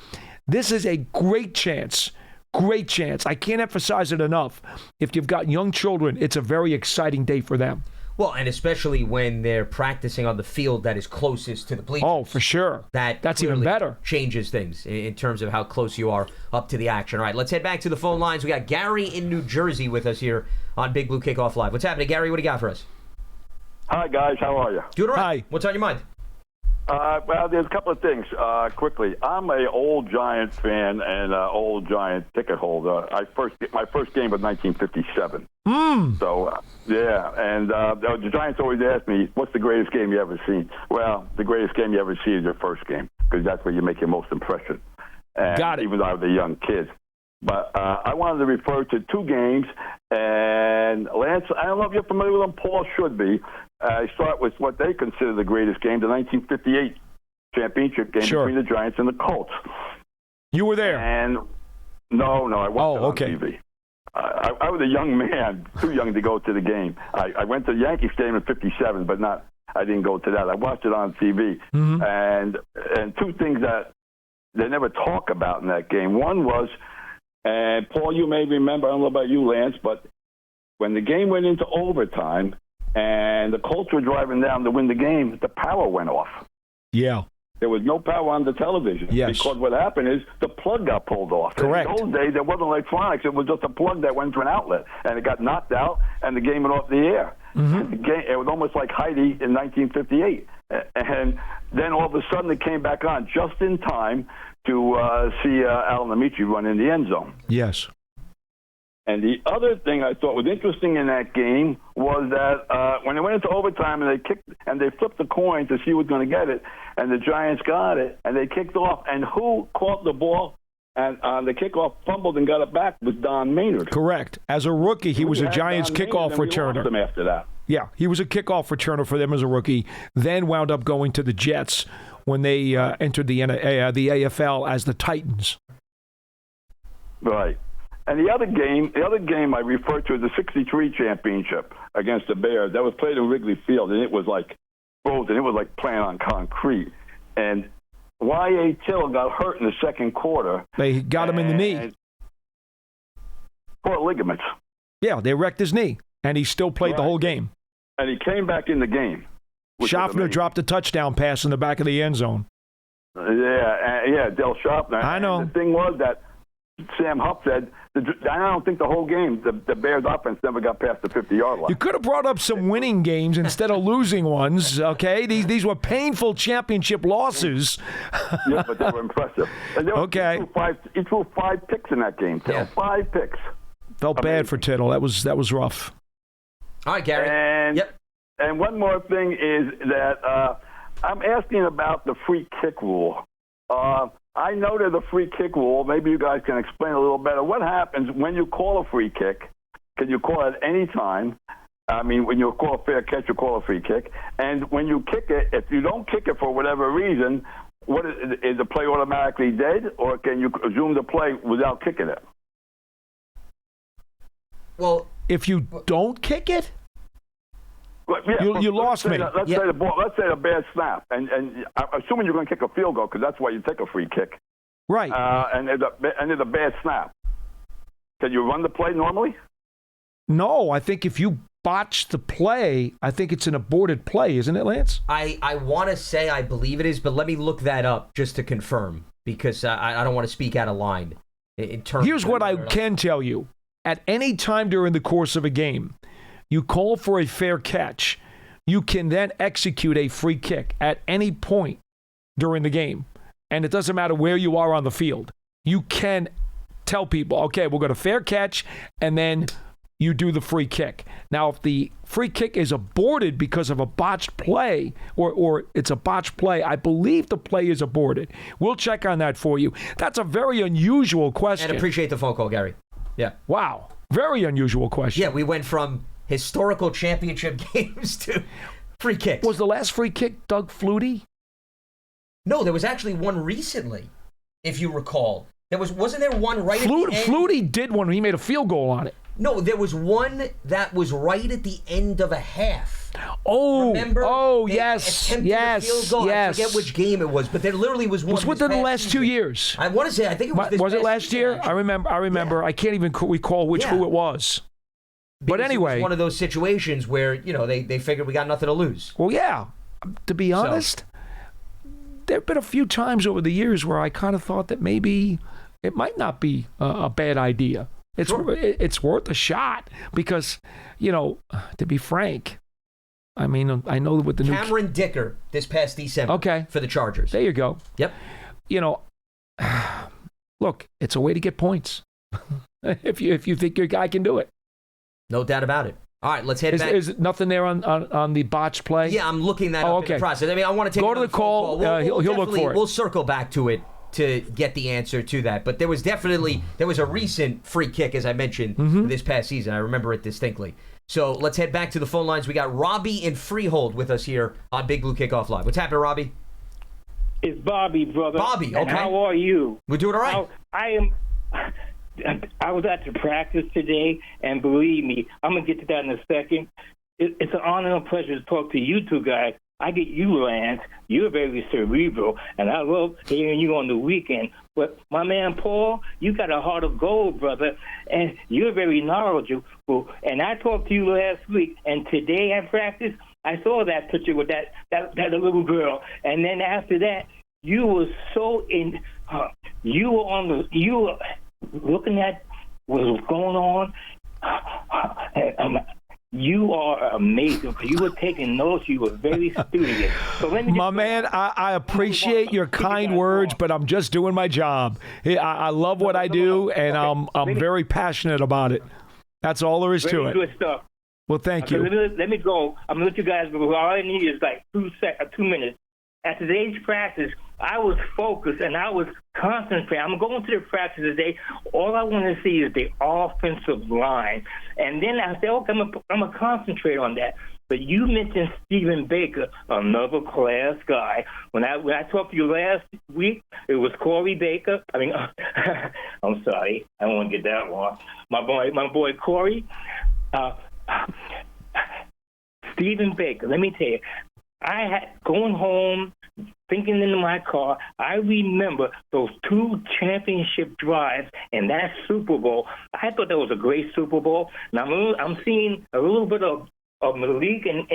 [SPEAKER 2] This is a great chance great chance. I can't emphasize it enough. If you've got young children, it's a very exciting day for them.
[SPEAKER 1] Well, and especially when they're practicing on the field that is closest to the bleachers.
[SPEAKER 2] Oh, for sure. That's even better.
[SPEAKER 1] Changes things in terms of how close you are up to the action. All right, let's head back to the phone lines. We got Gary in New Jersey with us here on Big Blue Kickoff Live. What's happening, Gary? What do you got for us?
[SPEAKER 4] Hi, guys. How are you?
[SPEAKER 1] Doing all right.
[SPEAKER 2] Hi.
[SPEAKER 1] What's on your mind?
[SPEAKER 4] Well, there's a couple of things quickly. I'm a old Giant fan and old Giant ticket holder. My first game was 1957. So, yeah. And the Giants always ask me, what's the greatest game you ever seen? Well, the greatest game you ever see is your first game because that's where you make your most impression. And
[SPEAKER 2] Got it.
[SPEAKER 4] Even though I was a young kid. But I wanted to refer to two games. And, Lance, I don't know if you're familiar with them. Paul should be. I start with what they consider the greatest game, the 1958 championship game between the Giants and the Colts.
[SPEAKER 2] You were there?
[SPEAKER 4] And no, I watched it on TV. I was a young man, too young to go to the game. I went to the Yankee Stadium in '57, but I didn't go to that. I watched it on TV.
[SPEAKER 2] Mm-hmm.
[SPEAKER 4] And two things that they never talk about in that game. One was, and Paul, you may remember, I don't know about you, Lance, but when the game went into overtime, and the Colts were driving down to win the game, the power went off.
[SPEAKER 2] Yeah.
[SPEAKER 4] There was no power on the television.
[SPEAKER 2] Yes.
[SPEAKER 4] Because what happened is the plug got pulled off.
[SPEAKER 2] Correct.
[SPEAKER 4] In those days, there wasn't electronics. It was just a plug that went to an outlet. And it got knocked out, and the game went off the air.
[SPEAKER 2] Mm-hmm.
[SPEAKER 4] It was almost like Heidi in 1958. And then all of a sudden it came back on just in time to see Alan Amici run in the end zone.
[SPEAKER 2] Yes.
[SPEAKER 4] And the other thing I thought was interesting in that game was that when they went into overtime and they flipped the coin to see who was going to get it, and the Giants got it, and they kicked off, and who caught the ball and on the kickoff fumbled and got it back was Don Maynard.
[SPEAKER 2] Correct. As a rookie, he was a Giants kickoff returner.
[SPEAKER 4] We lost him after that.
[SPEAKER 2] Yeah, he was a kickoff returner for them as a rookie, then wound up going to the Jets when they entered the AFL as the Titans.
[SPEAKER 4] Right. And the other game I refer to as the '63 championship against the Bears. That was played in Wrigley Field, and it was like frozen. It was like playing on concrete. And Y.A. Till got hurt in the second quarter.
[SPEAKER 2] They got him in the knee.
[SPEAKER 4] Poor ligaments.
[SPEAKER 2] Yeah, they wrecked his knee, and he still played the whole game.
[SPEAKER 4] And he came back in the game.
[SPEAKER 2] Schaffner dropped a touchdown pass in the back of the end zone.
[SPEAKER 4] Yeah, Del Schaffner.
[SPEAKER 2] I know.
[SPEAKER 4] And the thing was that Sam Huff said, I don't think the whole game, the Bears offense never got past the 50-yard line.
[SPEAKER 2] You could have brought up some winning games instead of losing ones, okay? These were painful championship losses.
[SPEAKER 4] Yeah, but they were impressive. And
[SPEAKER 2] Okay.
[SPEAKER 4] He threw 5 picks in that game, Tittle. Yeah. 5 picks.
[SPEAKER 2] Felt bad for Tittle. That was rough.
[SPEAKER 1] All right, Gary.
[SPEAKER 4] And one more thing is that I'm asking about the free kick rule. I know there's a free kick rule. Maybe you guys can explain a little better. What happens when you call a free kick? Can you call it any time? I mean, when you call a fair catch, you call a free kick. And when you kick it, if you don't kick it for whatever reason, is the play automatically dead, or can you resume the play without kicking it?
[SPEAKER 1] Well,
[SPEAKER 2] if you don't kick it,
[SPEAKER 4] yeah,
[SPEAKER 2] you lost me.
[SPEAKER 4] Let's say a bad snap, and I'm assuming you're going to kick a field goal because that's why you take a free kick.
[SPEAKER 2] Right.
[SPEAKER 4] And there's a bad snap. Can you run the play normally?
[SPEAKER 2] No, I think if you botch the play, I think it's an aborted play, isn't it, Lance?
[SPEAKER 1] I want to say I believe it is, but let me look that up just to confirm because I don't want to speak out of line.
[SPEAKER 2] Here's what I can tell you. At any time during the course of a game, you call for a fair catch, you can then execute a free kick at any point during the game. And it doesn't matter where you are on the field. You can tell people, okay, we're going to fair catch, and then you do the free kick. Now, if the free kick is aborted because of a botched play, or it's a botched play, I believe the play is aborted. We'll check on that for you. That's a very unusual question.
[SPEAKER 1] And appreciate the phone call, Gary. Yeah.
[SPEAKER 2] Wow. Very unusual question.
[SPEAKER 1] Yeah, we went from historical championship games to free kicks.
[SPEAKER 2] Was the last free kick Doug Flutie?
[SPEAKER 1] No, there was actually one recently, if you recall. Wasn't there one right at the end?
[SPEAKER 2] Flutie did one. He made a field goal on it.
[SPEAKER 1] No, there was one that was right at the end of a half.
[SPEAKER 2] Oh,
[SPEAKER 1] remember?
[SPEAKER 2] Oh,
[SPEAKER 1] They
[SPEAKER 2] yes,
[SPEAKER 1] attempted a field goal.
[SPEAKER 2] yes.
[SPEAKER 1] I forget which game it was, but there literally was one.
[SPEAKER 2] It was within the last 2 years.
[SPEAKER 1] I want to say, I think it was this
[SPEAKER 2] Was it
[SPEAKER 1] past
[SPEAKER 2] last year?
[SPEAKER 1] actually.
[SPEAKER 2] I remember.
[SPEAKER 1] Yeah.
[SPEAKER 2] I can't even recall who it was.
[SPEAKER 1] Because
[SPEAKER 2] But anyway.
[SPEAKER 1] it was one of those situations where, they figured we got nothing to lose.
[SPEAKER 2] Well, yeah. To be honest, there have been a few times over the years where I kind of thought that maybe it might not be a bad idea. It's worth a shot because, to be frank, I mean, I know with the
[SPEAKER 1] Cameron Dicker this past December for the Chargers.
[SPEAKER 2] There you go.
[SPEAKER 1] Yep.
[SPEAKER 2] Look, it's a way to get points if you think your guy can do it.
[SPEAKER 1] No doubt about it. All right, let's head back.
[SPEAKER 2] Is nothing there on the botched play?
[SPEAKER 1] Yeah, I'm looking that up in the process. I mean, I want to take
[SPEAKER 2] go to the call. He'll look for it.
[SPEAKER 1] We'll circle back to it to get the answer to that. But there was a recent free kick, as I mentioned, this past season. I remember it distinctly. So let's head back to the phone lines. We got Robbie in Freehold with us here on Big Blue Kickoff Live. What's happening, Robbie?
[SPEAKER 5] It's Bobby, brother.
[SPEAKER 1] Bobby, okay.
[SPEAKER 5] And how are you?
[SPEAKER 1] We're doing all right.
[SPEAKER 5] I was at the practice today, and believe me, I'm going to get to that in a second. It's an honor and pleasure to talk to you two guys. I get you, Lance. You're very cerebral, and I love hearing you on the weekend. But my man Paul, you got a heart of gold, brother, and you're very knowledgeable. And I talked to you last week, and today at practice, I saw that picture with that little girl. And then after that, you were so in. You were looking at what was going on. You are amazing. You were taking notes. You were very studious. So
[SPEAKER 2] my man, I appreciate your kind words, but I'm just doing my job. I love what I do, and I'm very passionate about it. That's all there is to it.
[SPEAKER 5] Very good stuff.
[SPEAKER 2] Well, thank you.
[SPEAKER 5] Let me go. I'm going to let you guys go. All I need is like 2 minutes. At today's practice, I was focused and I was concentrating. I'm going to the practice today. All I want to see is the offensive line. And then I said, okay, I'm going to concentrate on that. But you mentioned Stephen Baker, another class guy. When I talked to you last week, it was Corey Baker. I mean, I'm sorry. I don't want to get that wrong. My boy Corey. Stephen Baker, let me tell you, I had going home, thinking in my car, I remember those 2 championship drives and that Super Bowl. I thought that was a great Super Bowl. Now I'm seeing a little bit of Malik and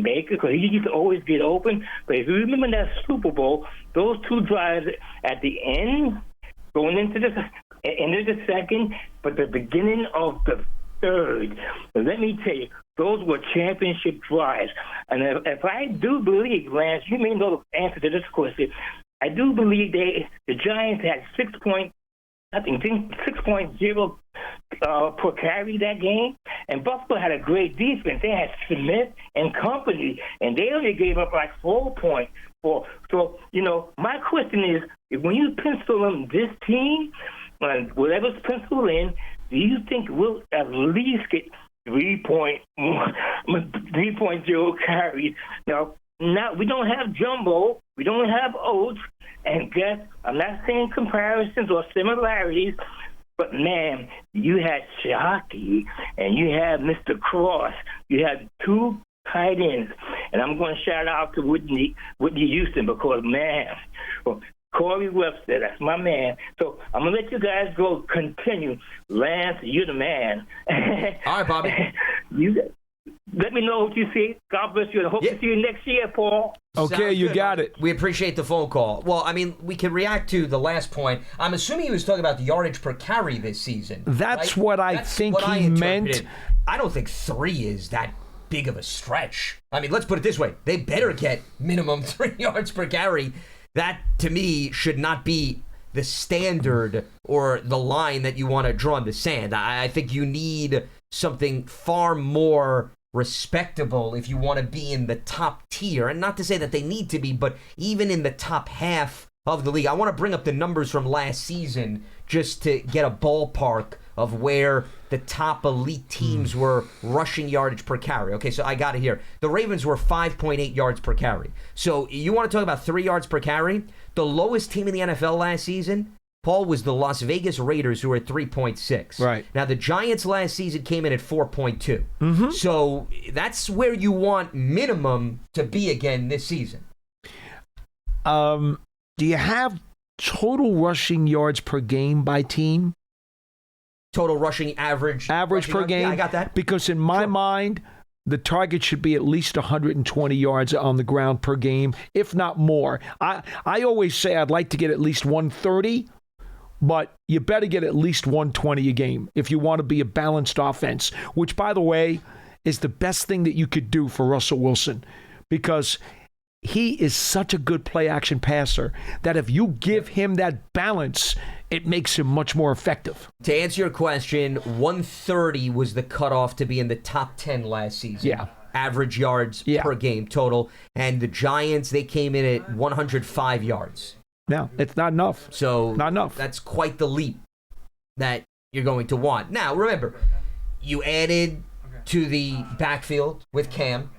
[SPEAKER 5] Baker because he used to always get open. But if you remember that Super Bowl, those 2 drives at the end, going into the end of the second, but the beginning of the third. But let me tell you, those were championship drives. And if I do believe, Lance, you may know the answer to this question. I do believe the Giants had 6.0 per carry that game. And Buffalo had a great defense. They had Smith and company, and they only gave up like 4.4. So, my question is, when you pencil in this team, whatever's penciled in, do you think we'll at least get 3.0 carries? Now, we don't have Jumbo. We don't have Oates. And I'm not saying comparisons or similarities, but, man, you had Shockey and you had Mr. Cross. You had 2 tight ends. And I'm going to shout out to Whitney Houston because, man, Corey Webster, that's my man. So I'm going to let you guys go continue. Lance, you're the man.
[SPEAKER 1] All right, Bobby.
[SPEAKER 5] Let me know what you see. God bless you. And I hope to see you next year, Paul.
[SPEAKER 2] Okay,
[SPEAKER 1] Sounds
[SPEAKER 2] you
[SPEAKER 1] good,
[SPEAKER 2] got
[SPEAKER 1] Bobby.
[SPEAKER 2] it.
[SPEAKER 1] We appreciate the phone call. Well, I mean, we can react to the last point. I'm assuming he was talking about the yardage per carry this season.
[SPEAKER 2] That's
[SPEAKER 1] right?
[SPEAKER 2] what I think he meant.
[SPEAKER 1] I don't think 3 is that big of a stretch. I mean, let's put it this way. They better get minimum 3 yards per carry. That, to me, should not be the standard or the line that you want to draw in the sand. I think you need something far more respectable if you want to be in the top tier. And not to say that they need to be, but even in the top half of the league. I want to bring up the numbers from last season just to get a ballpark of where the top elite teams were rushing yardage per carry. Okay, so I got it here. The Ravens were 5.8 yards per carry. So you want to talk about 3 yards per carry? The lowest team in the NFL last season, Paul, was the Las Vegas Raiders, who were at 3.6.
[SPEAKER 2] Right.
[SPEAKER 1] Now, the Giants last season came in at 4.2. So that's where you want minimum to be again this season.
[SPEAKER 2] Do you have total rushing yards per game by team?
[SPEAKER 1] Total rushing average
[SPEAKER 2] Average per game?
[SPEAKER 1] Yeah, I got that.
[SPEAKER 2] Because in my mind, the target should be at least 120 yards on the ground per game, if not more. I always say I'd like to get at least 130, but you better get at least 120 a game if you want to be a balanced offense, which, by the way, is the best thing that you could do for Russell Wilson, because he is such a good play-action passer that if you give him that balance, it makes him much more effective.
[SPEAKER 1] To answer your question, 130 was the cutoff to be in the top 10 last season.
[SPEAKER 2] Yeah.
[SPEAKER 1] Average yards per game total. And the Giants, they came in at 105 yards.
[SPEAKER 2] No, it's not enough.
[SPEAKER 1] So
[SPEAKER 2] not enough.
[SPEAKER 1] That's quite the leap that you're going to want. Now, remember, you added to the backfield with Cam.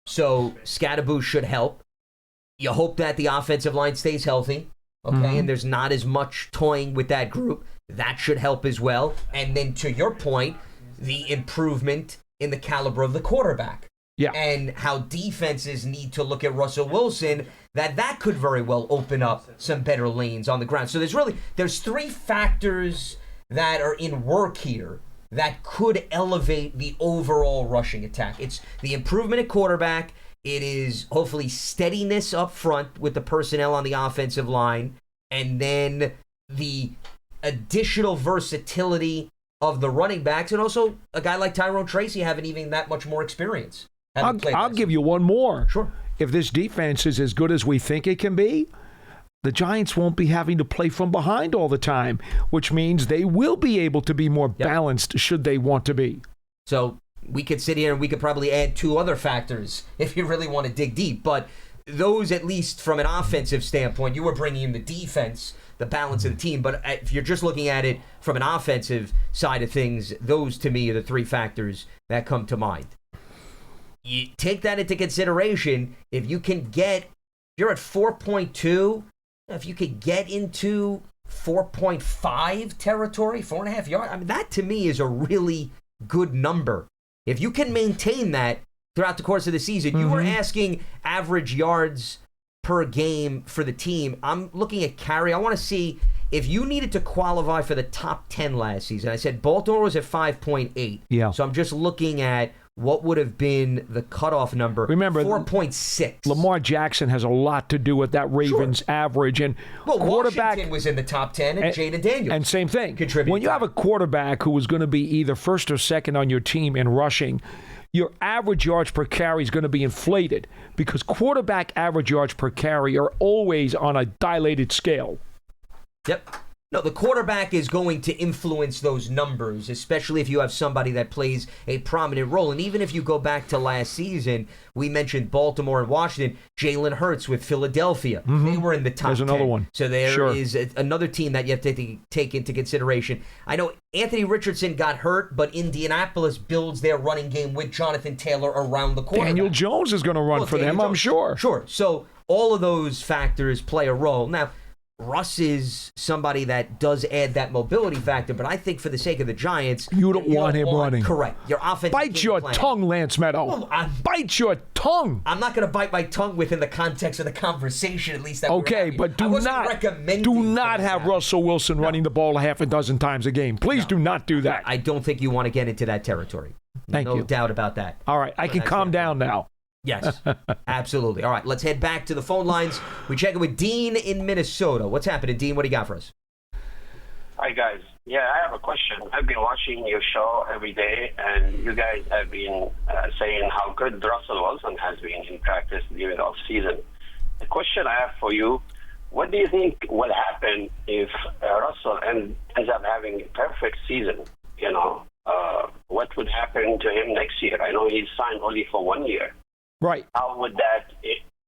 [SPEAKER 1] So Scadaboo should help. You hope that the offensive line stays healthy, okay, and there's not as much toying with that group. That should help as well. And then to your point, the improvement in the caliber of the quarterback.
[SPEAKER 2] Yeah.
[SPEAKER 1] And how defenses need to look at Russell Wilson, that could very well open up some better lanes on the ground. So there's three factors that are in work here that could elevate the overall rushing attack. It's the improvement at quarterback. It is hopefully steadiness up front with the personnel on the offensive line. And then the additional versatility of the running backs. And also a guy like Tyrone Tracy having even that much more experience.
[SPEAKER 2] I'll give you one more.
[SPEAKER 1] Sure.
[SPEAKER 2] If this defense is as good as we think it can be, the Giants won't be having to play from behind all the time, which means they will be able to be more balanced should they want to be.
[SPEAKER 1] So we could sit here and we could probably add two other factors if you really want to dig deep. But those, at least from an offensive standpoint, you were bringing in the defense, the balance of the team. But if you're just looking at it from an offensive side of things, those to me are the three factors that come to mind. You take that into consideration. If you can you're at 4.2. If you could get into 4.5 territory, 4.5 yards, I mean, that to me is a really good number. If you can maintain that throughout the course of the season, you were asking average yards per game for the team. I'm looking at carry. I want to see if you needed to qualify for the top 10 last season. I said Baltimore was at 5.8.
[SPEAKER 2] Yeah.
[SPEAKER 1] So I'm just looking at what would have been the cutoff number.
[SPEAKER 2] Remember,
[SPEAKER 1] 4.6.
[SPEAKER 2] Lamar Jackson has a lot to do with that Ravens average. And quarterback
[SPEAKER 1] Washington was in the top 10, and Jaden Daniels.
[SPEAKER 2] And same thing.
[SPEAKER 1] Contributed.
[SPEAKER 2] When you have a quarterback who is going to be either first or second on your team in rushing, your average yards per carry is going to be inflated because quarterback average yards per carry are always on a dilated scale.
[SPEAKER 1] Yep. No, the quarterback is going to influence those numbers, especially if you have somebody that plays a prominent role. And even if you go back to last season, we mentioned Baltimore and Washington, Jalen Hurts with Philadelphia. They were in the top 10.
[SPEAKER 2] There's another one.
[SPEAKER 1] So there is another team that you have to take into consideration. I know Anthony Richardson got hurt, but Indianapolis builds their running game with Jonathan Taylor around the quarterback.
[SPEAKER 2] Daniel Jones is going to run for them, I'm sure.
[SPEAKER 1] Sure. So all of those factors play a role. Now, Russ is somebody that does add that mobility factor, but I think for the sake of the Giants,
[SPEAKER 2] you don't want him running.
[SPEAKER 1] Correct. Your offense.
[SPEAKER 2] Bite your tongue, Lance Medow.
[SPEAKER 1] Well,
[SPEAKER 2] bite your tongue.
[SPEAKER 1] I'm not going to bite my tongue within the context of the conversation, at least.
[SPEAKER 2] Okay, but do not have Russell Wilson running the ball a half a dozen times a game. Please do not do that.
[SPEAKER 1] I don't think you want to get into that territory.
[SPEAKER 2] Thank you.
[SPEAKER 1] No doubt about that.
[SPEAKER 2] All right, I can calm down now.
[SPEAKER 1] Yes, absolutely. All right, let's head back to the phone lines. We check in with Dean in Minnesota. What's happening, Dean? What do you got for us?
[SPEAKER 6] Hi, guys. Yeah, I have a question. I've been watching your show every day, and you guys have been saying how good Russell Wilson has been in practice during the off-season. The question I have for you, what do you think will happen if Russell ends up having a perfect season? You know, what would happen to him next year? I know he's signed only for 1 year.
[SPEAKER 2] Right.
[SPEAKER 6] How would that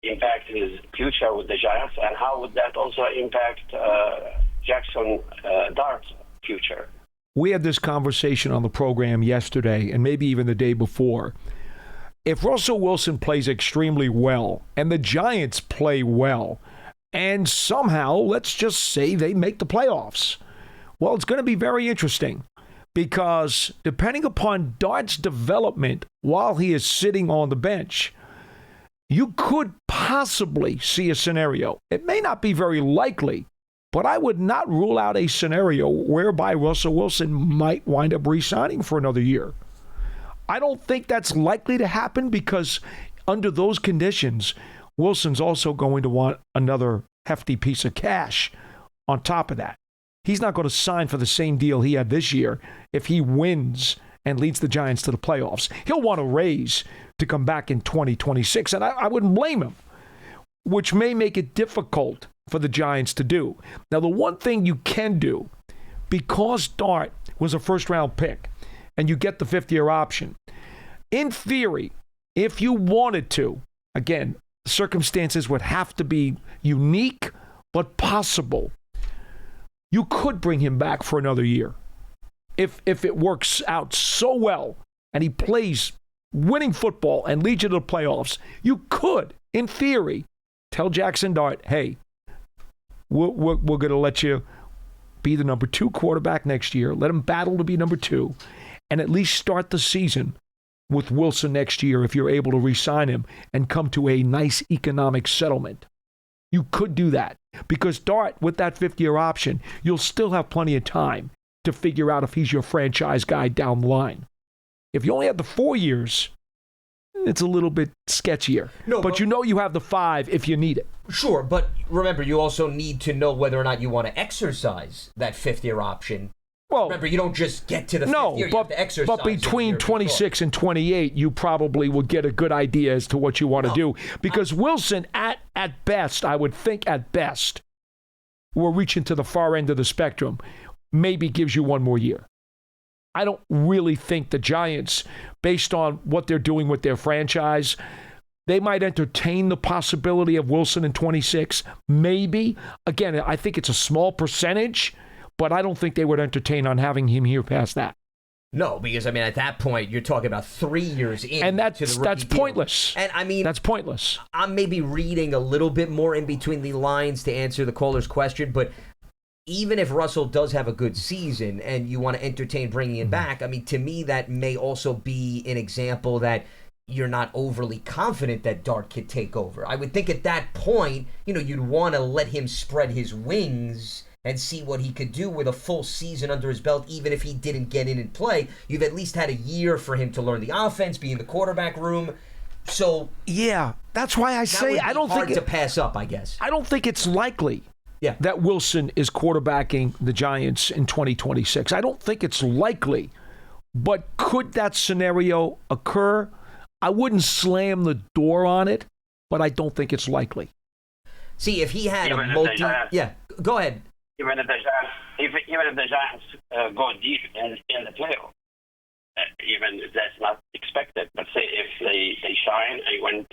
[SPEAKER 6] impact his future with the Giants, and how would that also impact Jackson Dart's future?
[SPEAKER 2] We had this conversation on the program yesterday and maybe even the day before. If Russell Wilson plays extremely well and the Giants play well, and somehow, let's just say they make the playoffs. Well, it's going to be very interesting because depending upon Dart's development while he is sitting on the bench, you could possibly see a scenario. It may not be very likely, but I would not rule out a scenario whereby Russell Wilson might wind up re-signing for another year. I don't think that's likely to happen because under those conditions, Wilson's also going to want another hefty piece of cash on top of that. He's not going to sign for the same deal he had this year if he wins and leads the Giants to the playoffs. He'll want a raise to come back in 2026, and I wouldn't blame him, which may make it difficult for the Giants to do. Now, the one thing you can do, because Dart was a first-round pick and you get the fifth-year option, in theory, if you wanted to, again, circumstances would have to be unique but possible, you could bring him back for another year. If it works out so well and he plays winning football and leads you to the playoffs, you could, in theory, tell Jackson Dart, hey, we're going to let you be the number 2 quarterback next year. Let him battle to be number 2 and at least start the season with Wilson next year if you're able to re-sign him and come to a nice economic settlement. You could do that because Dart, with that fifth-year option, you'll still have plenty of time to figure out if he's your franchise guy down the line. If you only have the 4 years, it's a little bit sketchier. No, but you know you have the 5 if you need it.
[SPEAKER 1] Sure, but remember, you also need to know whether or not you want to exercise that fifth-year option. Well, remember, you don't just get to the fifth year. You have to exercise.
[SPEAKER 2] But between 26 and 28, you probably will get a good idea as to what you want to do. Because Wilson, at best, I would think at best, we're reaching to the far end of the spectrum, maybe gives you 1 more year. I don't really think the Giants, based on what they're doing with their franchise, they might entertain the possibility of Wilson in 26. Maybe. Again, I think it's a small percentage, but I don't think they would entertain on having him here past that.
[SPEAKER 1] No, because, I mean, at that point, you're talking about 3 years in.
[SPEAKER 2] And that's pointless.
[SPEAKER 1] And, I mean,
[SPEAKER 2] that's pointless.
[SPEAKER 1] I'm maybe reading a little bit more in between the lines to answer the caller's question, but even if Russell does have a good season and you want to entertain bringing him back, I mean, to me, that may also be an example that you're not overly confident that Dart could take over. I would think at that point, you'd want to let him spread his wings and see what he could do with a full season under his belt, even if he didn't get in and play. You've at least had a year for him to learn the offense, be in the quarterback room. So
[SPEAKER 2] yeah, that's why I say I don't think
[SPEAKER 1] to pass up, I guess.
[SPEAKER 2] I don't think it's likely that Wilson is quarterbacking the Giants in 2026. I don't think it's likely. But could that scenario occur? I wouldn't slam the door on it, but I don't think it's likely.
[SPEAKER 1] See, if he had go ahead.
[SPEAKER 6] Even if the Giants go deep in the playoff, even if that's not expected, but say if they shine and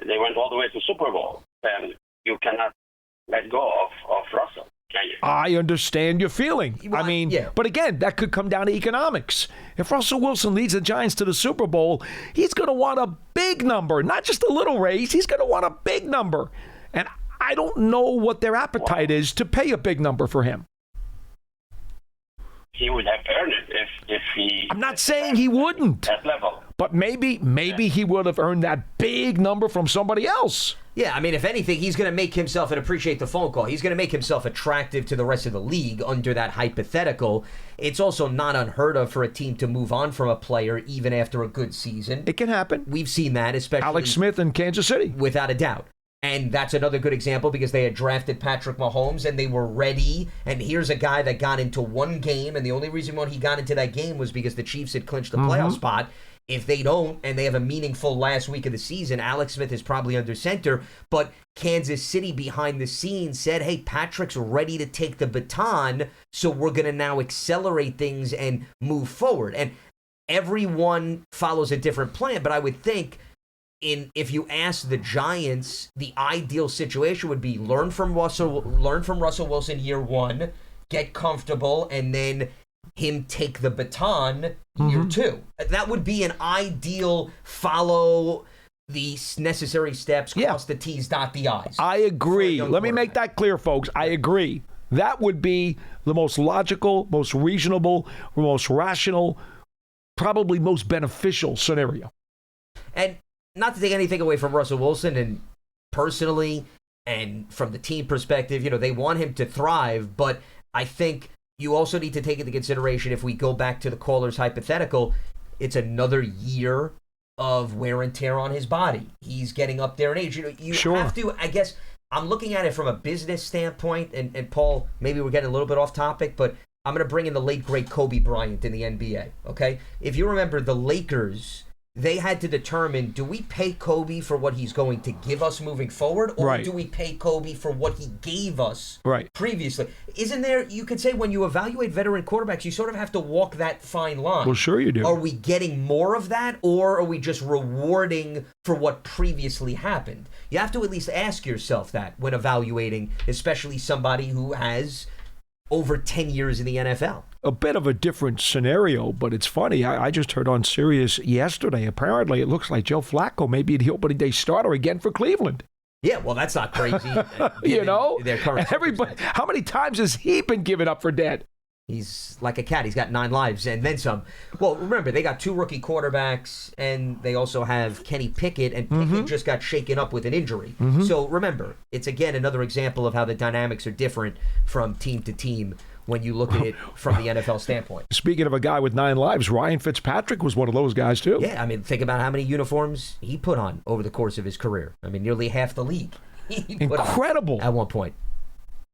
[SPEAKER 6] they went all the way to Super Bowl, then you cannot let go of Russell.
[SPEAKER 2] I understand your feeling. But again, that could come down to economics. If Russell Wilson leads the Giants to the Super Bowl, he's going to want a big number, not just a little raise. He's going to want a big number. And I don't know what their appetite is to pay a big number for him.
[SPEAKER 6] He would have earned it if he...
[SPEAKER 2] I'm not saying he wouldn't.
[SPEAKER 6] That level.
[SPEAKER 2] But maybe he would have earned that big number from somebody else.
[SPEAKER 1] Yeah, I mean, if anything, he's going to make himself, and appreciate the phone call, he's going to make himself attractive to the rest of the league under that hypothetical. It's also not unheard of for a team to move on from a player even after a good season.
[SPEAKER 2] It can happen.
[SPEAKER 1] We've seen that, especially...
[SPEAKER 2] Alex Smith in Kansas City.
[SPEAKER 1] Without a doubt. And that's another good example because they had drafted Patrick Mahomes and they were ready. And here's a guy that got into one game, and the only reason why he got into that game was because the Chiefs had clinched the playoff spot. If they don't, and they have a meaningful last week of the season, Alex Smith is probably under center. But Kansas City behind the scenes said, hey, Patrick's ready to take the baton, so we're going to now accelerate things and move forward. And everyone follows a different plan, but I would think if you ask the Giants, the ideal situation would be learn from Russell Wilson year one, get comfortable, and then him take the baton year two. That would be an ideal follow the necessary steps, cross the T's, dot the I's.
[SPEAKER 2] I agree. Let me make that clear, folks. I agree. That would be the most logical, most reasonable, most rational, probably most beneficial scenario.
[SPEAKER 1] And not to take anything away from Russell Wilson, and personally and from the team perspective, they want him to thrive, but I think you also need to take into consideration, if we go back to the caller's hypothetical, it's another year of wear and tear on his body. He's getting up there in age. You have to, I guess, I'm looking at it from a business standpoint, and Paul, maybe we're getting a little bit off topic, but I'm going to bring in the late, great Kobe Bryant in the NBA, okay? If you remember, the Lakers, they had to determine, do we pay Kobe for what he's going to give us moving forward, or do we pay Kobe for what he gave us previously? Isn't there, you could say, when you evaluate veteran quarterbacks, you sort of have to walk that fine line.
[SPEAKER 2] Well, sure you do.
[SPEAKER 1] Are we getting more of that, or are we just rewarding for what previously happened? You have to at least ask yourself that when evaluating, especially somebody who has over 10 years in the NFL.
[SPEAKER 2] A bit of a different scenario, but it's funny. I just heard on Sirius yesterday, apparently it looks like Joe Flacco may be the opening day starter again for Cleveland.
[SPEAKER 1] Yeah, well, that's not crazy. Their current
[SPEAKER 2] everybody, how many times has he been given up for dead?
[SPEAKER 1] He's like a cat. He's got 9 lives and then some. Well, remember, they got 2 rookie quarterbacks, and they also have Kenny Pickett, and Pickett just got shaken up with an injury. So remember, it's again another example of how the dynamics are different from team to team when you look at it from the NFL standpoint.
[SPEAKER 2] Speaking of a guy with 9 lives, Ryan Fitzpatrick was one of those guys too.
[SPEAKER 1] Yeah, I mean, think about how many uniforms he put on over the course of his career. I mean, nearly half the league.
[SPEAKER 2] Incredible.
[SPEAKER 1] At one point.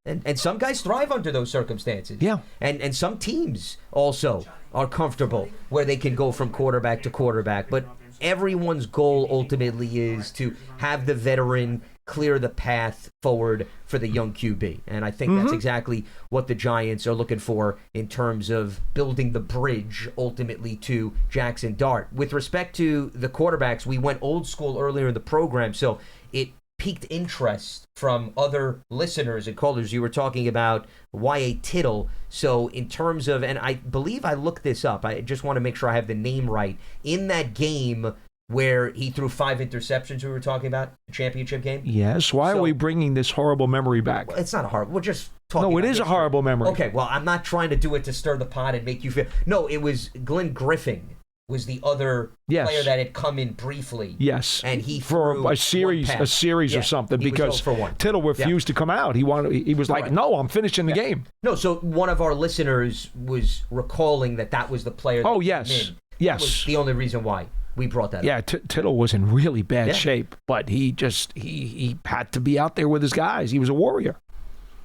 [SPEAKER 1] And some guys thrive under those circumstances.
[SPEAKER 2] Yeah.
[SPEAKER 1] And some teams also are comfortable where they can go from quarterback to quarterback. But everyone's goal ultimately is to have the veteran clear the path forward for the young QB. And I think that's exactly what the Giants are looking for in terms of building the bridge ultimately to Jackson Dart. With respect to the quarterbacks, we went old school earlier in the program, so it piqued interest from other listeners and callers. You were talking about Y.A. Tittle. So in terms of, and I believe I looked this up, I just want to make sure I have the name right. In that game where he threw 5 interceptions we were talking about, the championship game?
[SPEAKER 2] Yes. Why are we bringing this horrible memory back?
[SPEAKER 1] Well, it's not a horrible, we're just talking
[SPEAKER 2] No, it is a horrible memory.
[SPEAKER 1] Okay, well, I'm not trying to do it to stir the pot and make you feel. No, it was Glenn Griffin was the other player that had come in briefly.
[SPEAKER 2] Yes.
[SPEAKER 1] And he
[SPEAKER 2] for
[SPEAKER 1] threw
[SPEAKER 2] a series or something, because Tittle refused to come out. He was like, no, I'm finishing the game.
[SPEAKER 1] No, so one of our listeners was recalling that was the player that came in.
[SPEAKER 2] Yes.
[SPEAKER 1] That was the only reason why we brought that up.
[SPEAKER 2] Yeah, Tittle was in really bad shape, but he had to be out there with his guys. He was a warrior.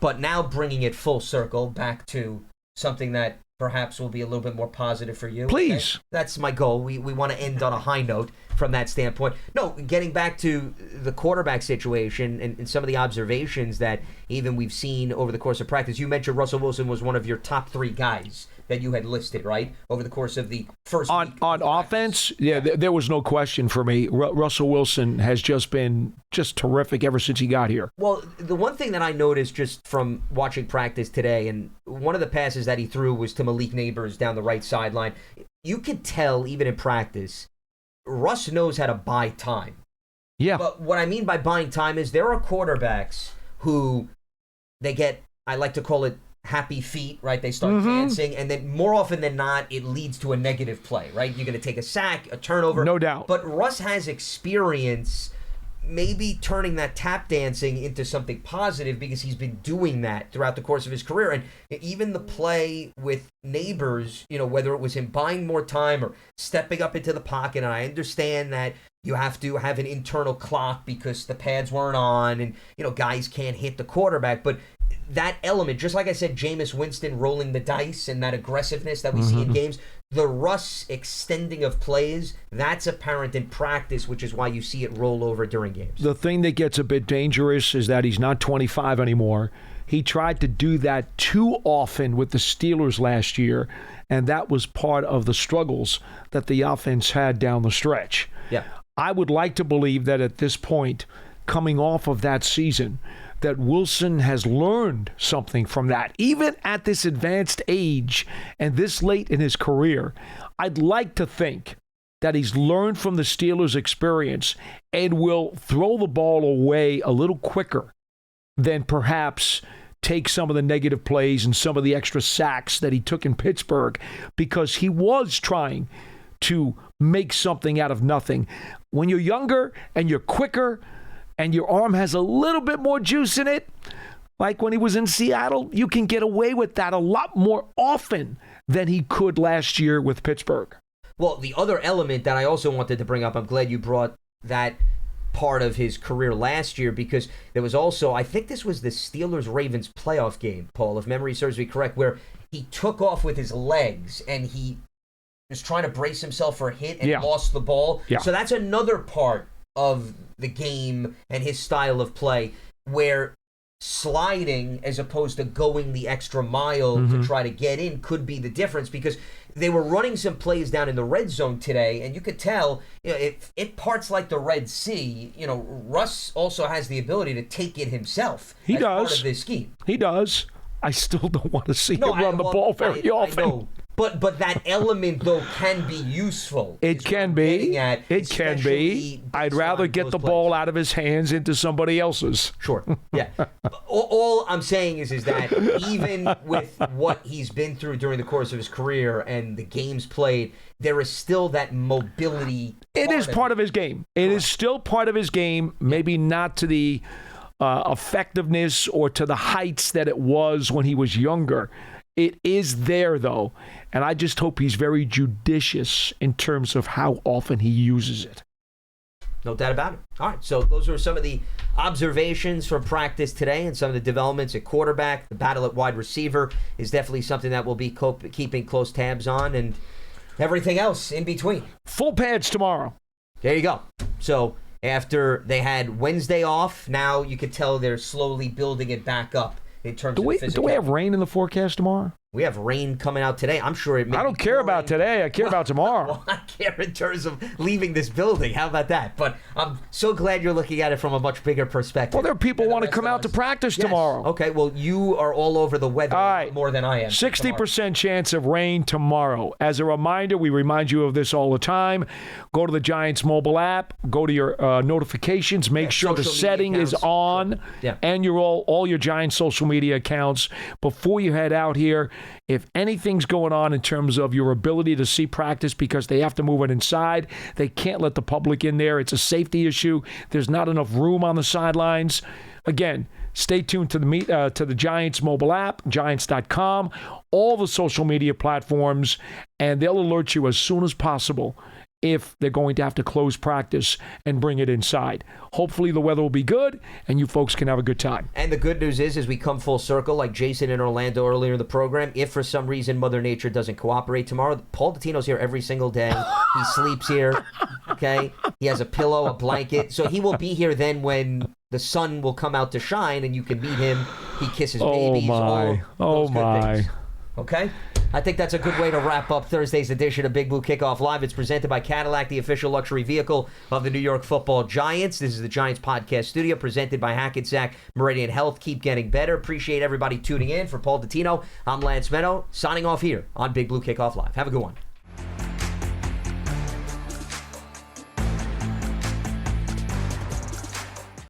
[SPEAKER 1] But now bringing it full circle back to something that perhaps will be a little bit more positive for you.
[SPEAKER 2] Please.
[SPEAKER 1] Okay? That's my goal. We want to end on a high note from that standpoint. No, getting back to the quarterback situation and some of the observations that even we've seen over the course of practice. You mentioned Russell Wilson was one of your top 3 guys that you had listed, right? Over the course of the first
[SPEAKER 2] week on offense, there was no question for me. Russell Wilson has just been terrific ever since he got here.
[SPEAKER 1] Well, the one thing that I noticed just from watching practice today, and one of the passes that he threw was to Malik Neighbors down the right sideline. You could tell, even in practice, Russ knows how to buy time.
[SPEAKER 2] Yeah.
[SPEAKER 1] But what I mean by buying time is there are quarterbacks who they get, I like to call it, happy feet, right? They start dancing, and then more often than not, it leads to a negative play, right? You're going to take a sack, a turnover.
[SPEAKER 2] No doubt.
[SPEAKER 1] But Russ has experience maybe turning that tap dancing into something positive because he's been doing that throughout the course of his career. And even the play with Neighbors, whether it was him buying more time or stepping up into the pocket, and I understand that you have to have an internal clock because the pads weren't on and, guys can't hit the quarterback, but that element, just like I said, Jameis Winston rolling the dice and that aggressiveness that we see in games, the Russ extending of plays, that's apparent in practice, which is why you see it roll over during games.
[SPEAKER 2] The thing that gets a bit dangerous is that he's not 25 anymore. He tried to do that too often with the Steelers last year, and that was part of the struggles that the offense had down the stretch.
[SPEAKER 1] Yeah.
[SPEAKER 2] I would like to believe that at this point, coming off of that season, that Wilson has learned something from that. Even at this advanced age and this late in his career, I'd like to think that he's learned from the Steelers' experience and will throw the ball away a little quicker than perhaps take some of the negative plays and some of the extra sacks that he took in Pittsburgh, because he was trying to make something out of nothing. When you're younger and you're quicker and your arm has a little bit more juice in it, like when he was in Seattle, you can get away with that a lot more often than he could last year with Pittsburgh.
[SPEAKER 1] Well, the other element that I also wanted to bring up, I'm glad you brought that part of his career last year, because there was also, I think this was the Steelers-Ravens playoff game, Paul, if memory serves me correct, where he took off with his legs and he was trying to brace himself for a hit and lost the ball. Yeah. So that's another part of the game and his style of play, where sliding as opposed to going the extra mile to try to get in could be the difference, because they were running some plays down in the red zone today, and you could tell, it parts like the Red Sea. Russ also has the ability to take it himself.
[SPEAKER 2] He does.
[SPEAKER 1] Part of this scheme.
[SPEAKER 2] He does. I still don't want to see him run the ball very often.
[SPEAKER 1] I know. But that element, though, can be useful.
[SPEAKER 2] It can be. It can be. I'd rather get the ball out of his hands into somebody else's.
[SPEAKER 1] Sure. Yeah. All I'm saying is that even with what he's been through during the course of his career and the games played, there is still that mobility.
[SPEAKER 2] It is part of his game. It is still part of his game, maybe not to the effectiveness or to the heights that it was when he was younger. It is there, though, and I just hope he's very judicious in terms of how often he uses it.
[SPEAKER 1] No doubt about it. All right, so those were some of the observations from practice today and some of the developments at quarterback. The battle at wide receiver is definitely something that we'll be keeping close tabs on, and everything else in between.
[SPEAKER 2] Full pads tomorrow.
[SPEAKER 1] There you go. So after they had Wednesday off, now you could tell they're slowly building it back up. In terms of physical.
[SPEAKER 2] Do we have rain in the forecast tomorrow?
[SPEAKER 1] We have rain coming out today. I'm sure it may
[SPEAKER 2] I don't care about today. I care about tomorrow.
[SPEAKER 1] Well, I care in terms of leaving this building. How about that? But I'm so glad you're looking at it from a much bigger perspective.
[SPEAKER 2] Well, there are people who want to come out to practice tomorrow.
[SPEAKER 1] Okay, well, you are all over the weather more than I am.
[SPEAKER 2] 60% chance of rain tomorrow. As a reminder, we remind you of this all the time. Go to the Giants mobile app. Go to your notifications. Make sure the setting is on.
[SPEAKER 1] Yeah.
[SPEAKER 2] And all your Giants social media accounts before you head out here. If anything's going on in terms of your ability to see practice, because they have to move it inside, they can't let the public in there. It's a safety issue. There's not enough room on the sidelines. Again, stay tuned to the Giants mobile app, Giants.com, all the social media platforms, and they'll alert you as soon as possible if they're going to have to close practice and bring it inside. Hopefully the weather will be good and you folks can have a good time.
[SPEAKER 1] And the good news is, as we come full circle, like Jason in Orlando earlier in the program, if for some reason Mother Nature doesn't cooperate tomorrow, Paul Dottino's here every single day. He sleeps here, okay? He has a pillow, a blanket. So he will be here then when the sun will come out to shine and you can meet him. He kisses babies.
[SPEAKER 2] Oh my.
[SPEAKER 1] Things. Okay? I think that's a good way to wrap up Thursday's edition of Big Blue Kickoff Live. It's presented by Cadillac, the official luxury vehicle of the New York Football Giants. This is the Giants Podcast Studio, presented by Hackensack Meridian Health. Keep getting better. Appreciate everybody tuning in. For Paul Dottino, I'm Lance Medow, signing off here on Big Blue Kickoff Live. Have a good one.